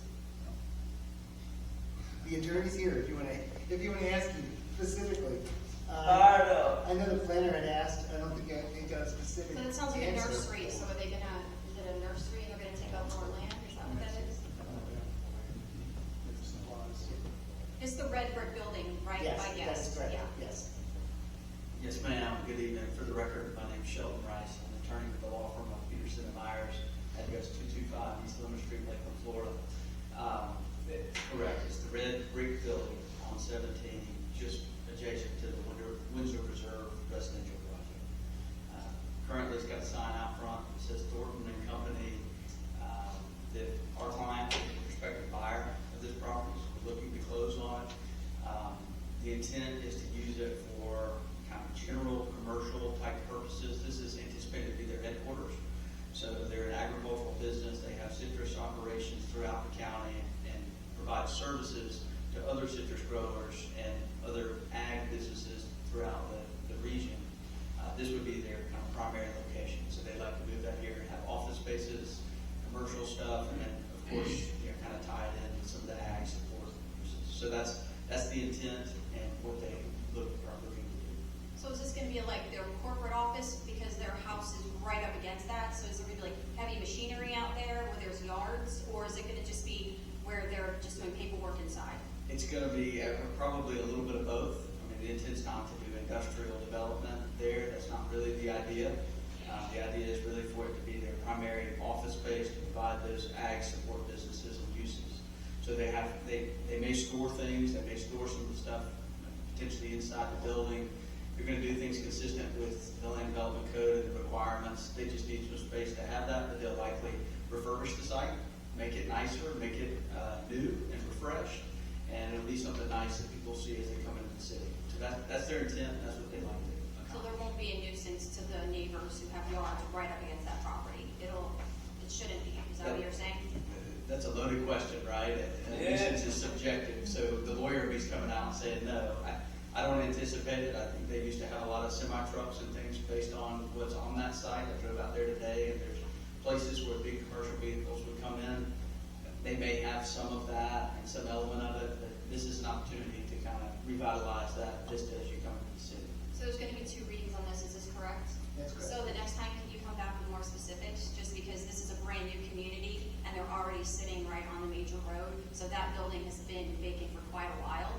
The attorney's here if you want to ask him specifically. Fired up. I know the planner had asked, I don't think I got a specific So that sounds like a answer. nursery, so are they gonna, is it a nursery and they're gonna take up more land, or is that what that is? If supplies. It's the red brick building, right? Yes, I guess. that's correct, Yeah. yes. Yes, ma'am. Good evening. For the record, my name's Sheldon Rice. I'm an attorney with the law firm of Peterson and Myers, address 225 East Lemon Street, Lakeland, Florida. Correct. It's the red brick building on 17, just adjacent to the Windsor Reserve residential project. Currently, it's got a sign out front that says Thornton and Company. That our client, the prospective buyer of this property, is looking to close on it. The intent is to use it for kind of general commercial type purposes. This is anticipated to be their headquarters. So they're an agricultural business. They have citrus operations throughout the county and provide services to other citrus growers and other ag businesses throughout the region. This would be their kind of primary location. So they'd like to move that here and have office spaces, commercial stuff, and then of course, kind of tie it in with some of the ag support. So that's the intent and what they are looking to do. So is this gonna be like their corporate office, because their house is right up against that? So is there gonna be like heavy machinery out there where there's yards, or is it gonna just be where they're just doing paperwork inside? It's going to be probably a little bit of both. I mean, the intent's not to do industrial development there. That's not really the idea. The idea is really for it to be their primary office space to provide those ag support businesses and uses. So they may store things, they may store some of the stuff potentially inside the building. They're going to do things consistent with the land development code and the requirements. They just need some space to have that, but they'll likely refurbish the site, make it nicer, make it new and refreshed, and it'll be something nice that people see as they come into the city. So that's their intent, and that's what they like to do. So there won't be a nuisance to the neighbors who have yards right up against that property? It shouldn't be, is that what you're saying? That's a loaded question, right? And nuisance is subjective, so the lawyer will be coming out and saying, no, I don't anticipate it. I think they used to have a lot of semi-trucks and things based on what's on that site. I drove out there today, and there's places where big commercial vehicles would come in. They may have some of that and some element of it, but this is an opportunity to kind of revitalize that just as you come into the city. So there's gonna be 2 readings on this, is this correct? That's correct. So the next time, can you come back with more specifics, just because this is a brand new community, and they're already sitting right on the major road, so that building has been vacant for quite a while.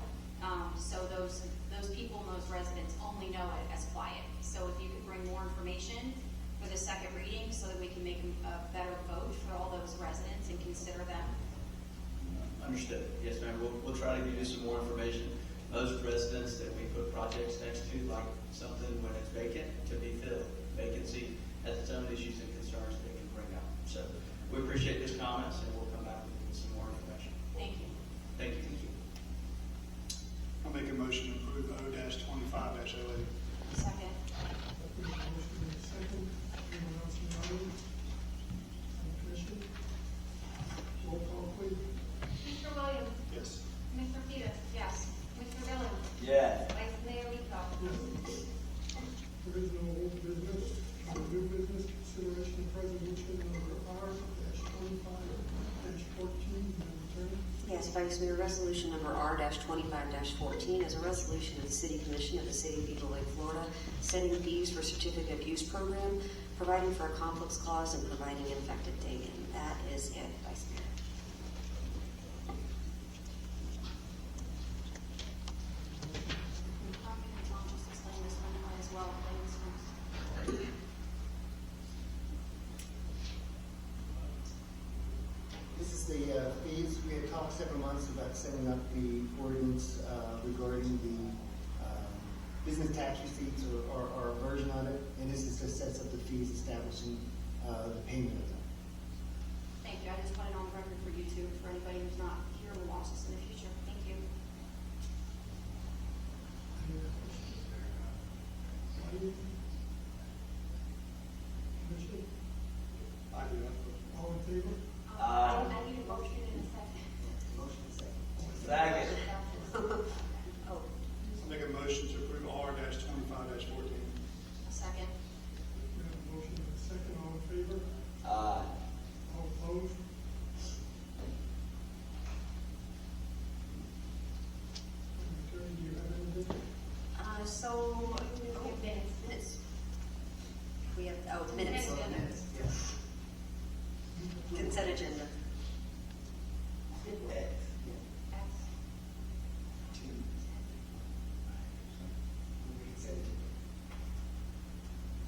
So those people and those residents only know it as quiet. So if you could bring more information for the second reading, so that we can make a better vote for all those residents and consider them. Understood. Yes, ma'am. We'll try to give you some more information. Most residents that we put projects next to like something when it's vacant to be filled. Vacancy has its own issues and concerns that it can bring up. So we appreciate those comments, and we'll come back with some more information. Thank you. Thank you. I'll make a motion to approve O-25-08. Second. Motion made second. Anyone else in the audience? On the commission? Roll call, please. Mr. Williams? Yes. Mr. Peters? Yes. Mr. Dillon? Yes. Vice Mayor Rico? There is no old business, no new business, consideration of resolution number R-25-14, Madam Attorney. Yes, Vice Mayor, resolution number R-25-14 is a resolution of the City Commission of the City of Eagle Lake, Florida, setting fees for certificate of use program, providing for a conflicts clause, and providing an effective date. And that is it, Vice Mayor. I'll just explain this one as well, please. This is the fees. We had talked several months about setting up the ordinance regarding the business tax receipts or a version of it, and this is just sets up the fees establishing the payment of them. Thank you. I just put it on the record for you two, for anybody who's not here who wants us in the future. Thank you. Any other questions? Any? Commission, I do that. all in favor? Aye. I need a motion in a second. Motion second. Second. Oh, I'll make a motion to approve R-25-14. A second. We have a motion and a second, all in favor? Aye. All opposed? Attorney, do you have anything? So, Minutes. we have, minutes. Minutes. Consent agenda.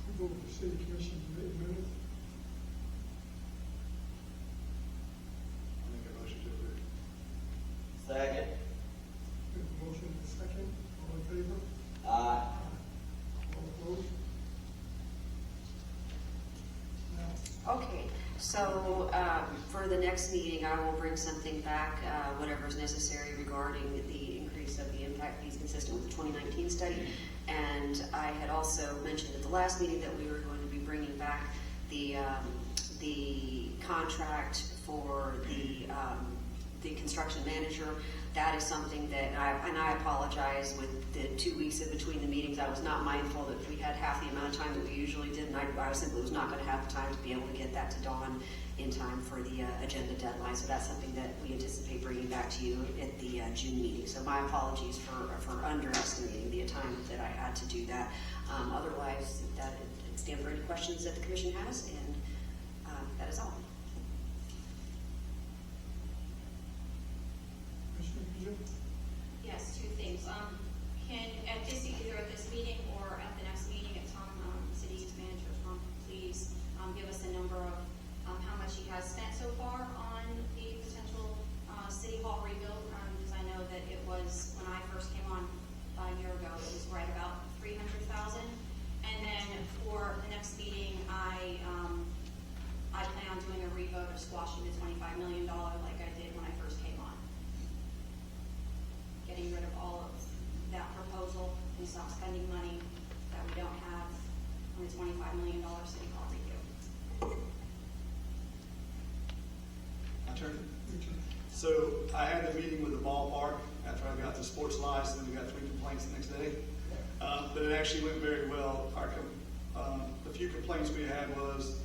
Approval of the city commission minutes. I'll make a motion to approve. Second. We have a motion and a second, all in favor? Aye. All opposed? Now, Okay, so, for the next meeting, I will bring something back, whatever is necessary regarding the increase of the impact fees consistent with the 2019 study. And I had also mentioned at the last meeting that we were going to be bringing back the contract for the construction manager. That is something that I apologize with the 2 weeks in between the meetings. I was not mindful that we had half the amount of time that we usually did, and I simply was not going to have the time to be able to get that to Dawn in time for the agenda deadline. So that's something that we anticipate bringing back to you at the June meeting. So my apologies for underestimating the time that I had to do that. Otherwise, that it stands for any questions that the commission has, and that is all. Commissioner Pugh? Yes, two things. Can, at this, either at this meeting or at the next meeting, at Tom, city manager Tom, please, give us a number of, how much he has spent so far on the potential, city hall rebuild, because I know that it was, when I first came on a year ago, it was right about 300,000. And then for the next meeting, I plan on doing a revote of squashing the $25 million like I did when I first came on. Getting rid of all of that proposal and stop spending money that we don't have on the $25 million city hall redo. My turn. So I had the meeting with the ballpark after I got the sports license, and we got 3 complaints the next day. But it actually went very well. The few complaints we had was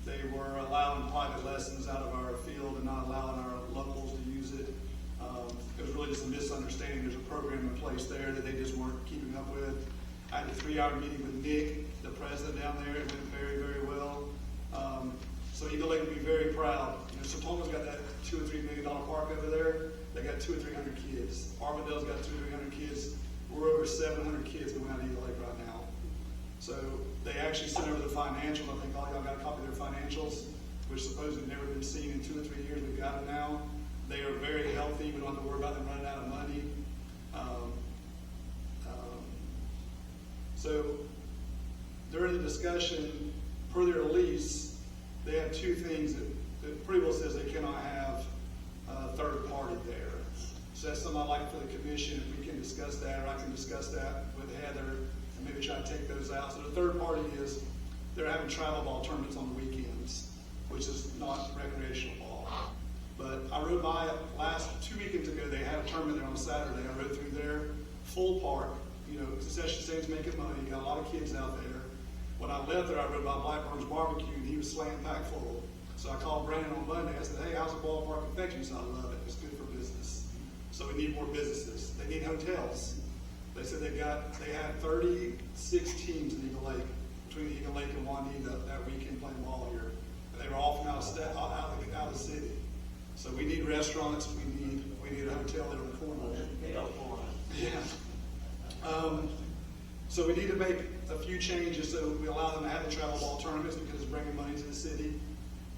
they were allowing private lessons out of our field and not allowing our locals to use it. It was really just a misunderstanding. There's a program in place there that they just weren't keeping up with. I had a 3-hour meeting with Nick, the president down there. It went very, very well. So Eagle Lake would be very proud. You know, Sertoma's got that $2 or $3 million park over there. They got 200 or 300 kids. Armadale's got 200 or 300 kids. We're over 700 kids going out of Eagle Lake right now. So they actually sent over the financials. I think all y'all got a copy of their financials, which supposedly never been seen in 2 or 3 years. We've got them now. They are very healthy. We don't have to worry about them running out of money. So during the discussion, per their lease, they have 2 things that pretty well says they cannot have a third party there. So that's something I'd like for the commission, if we can discuss that, or I can discuss that with Heather, and maybe try to take those out. So the third party is they're having travel ball tournaments on the weekends, which is not recreational ball. But I rode by last 2 weekends ago, they had a tournament there on Saturday. I rode through there, full park. You know, Concession Stand's making money, you got a lot of kids out there. When I left there, I rode by Blackburn's Barbecue, and he was slam packed full. So I called Brandon on Monday. I said, hey, how's the ballpark affecting you? So I love it. It's good for business. So we need more businesses. They need hotels. They said they had 36 teams in Eagle Lake, between Eagle Lake and Juanita that weekend playing ball here. And they were all from out of the city. So we need restaurants. We need a hotel there on the corner. Yeah. So we need to make a few changes so we allow them to have the travel ball tournaments because it's bringing money to the city.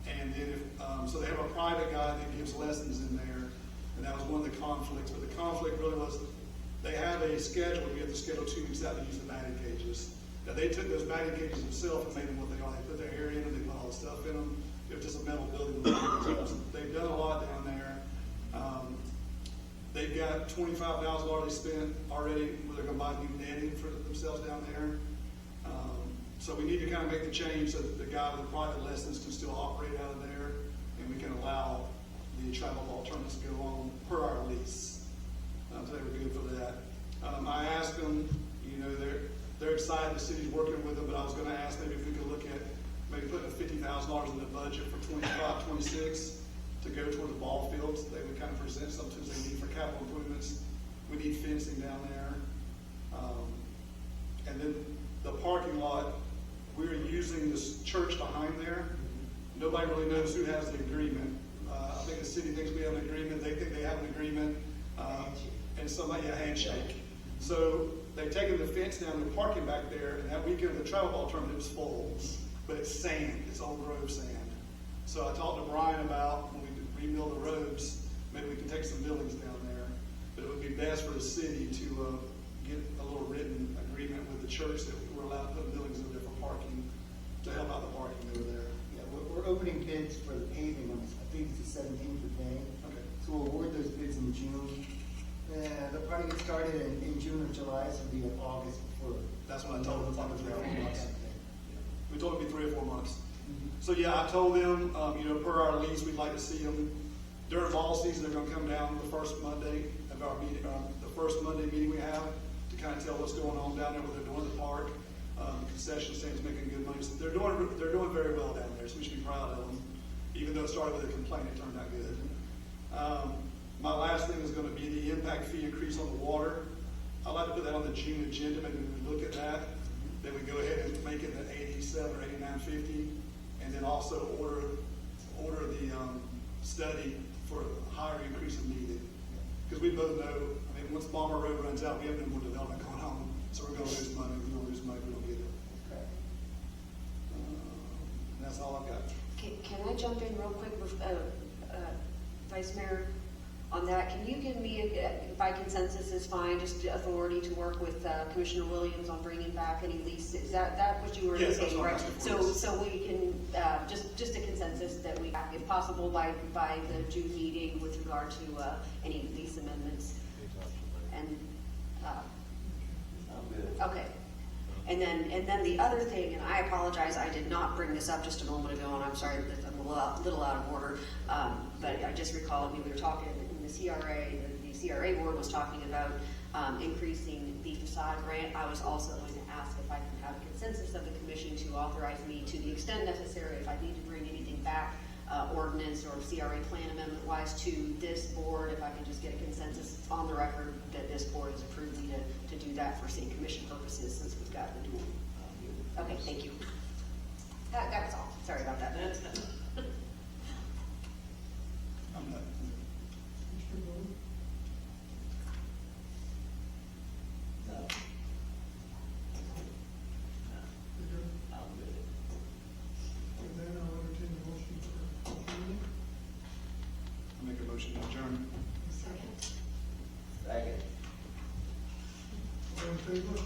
And then so they have a private guy that gives lessons in there, and that was one of the conflicts. But the conflict really was they have a schedule. We have to schedule 2 weeks out to use the batting cages. Now they took those batting cages themselves and made them what they are. They put their air in them. They put all the stuff in them. It was just a metal building. They've done a lot down there. They've got $25,000 they spent already where they're going to buy new netting for themselves down there. So we need to kind of make the change so that the guy with the private lessons can still operate out of there, and we can allow the travel alternatives to go on per our lease. So they were good for that. I asked them, you know, they're excited, the city's working with them, but I was gonna ask maybe if we could look at maybe putting $50,000 in the budget for 25, 26 to go toward the ball fields. They would kind of present some tools they need for capital improvements. We need fencing down there. And then the parking lot, we're using this church behind there. Nobody really knows who has the agreement. I think the city thinks we have an agreement, they think they have an agreement, and somebody, a handshake. So they've taken the fence down, the parking back there, and that weekend the travel alternative was full, but it's sand, it's Old Grove sand. So I talked to Brian about when we rebuild the roads, maybe we can take some buildings down there. But it would be best for the city to get a little written agreement with the church that we're allowed to put buildings over there for parking, to help out the parking over there. Yeah, we're opening bids for the paving on, I think it's the 17th of May. Okay. So we'll award those bids in June. They'll probably get started in June or July, so it'll be in August before. That's what I told them, like 3 or 4 months. Yeah. We told them it'd be 3 or 4 months. So yeah, I told them, you know, per our lease, we'd like to see them during fall season. They're going to come down the first Monday of our meeting, the first Monday meeting we have, to kind of tell what's going on down there, what they're doing in the park. The concession stand's making good money. So they're doing very well down there. So we should be proud of them. Even though it started with a complaint, it turned out good. My last thing is going to be the impact fee increase on the water. I'd like to put that on the June agenda. Maybe we look at that. Then we go ahead and make it the 87 or 89.50, and then also order the study for a higher increase if needed. Because we both know, I mean, once Balmer Road runs out, we have no more development going on, so we're going to lose money. We're going to lose money if we don't get it. And that's all I've got. Can I jump in real quick, Vice Mayor, on that? Can you give me, by consensus is fine, just authority to work with Commissioner Williams on bringing back any lease? Is that what you were Yes, that's saying, what I'm right? asking for, yes. So we can, just a consensus that we, if possible, by the June meeting with regard to any lease amendments. And, I'm good. okay. And then the other thing, and I apologize, I did not bring this up just a moment ago, and I'm sorry that I'm a little out of order, but I just recall we were talking in the CRA, the CRA board was talking about increasing the facade grant. I was also going to ask if I can have a consensus of the commission to authorize me, to the extent necessary, if I need to bring anything back, ordinance or CRA plan amendment wise to this board, if I can just get a consensus on the record that this board has approved me to do that for city commission purposes, since we've got the dual. Okay, thank you. That was all. Sorry about that. I'm done. Commissioner Bowe? No, You're good? I'm good. And then I'll entertain the motion for adjournment. I make a motion to adjourn. Second. Second. All in favor?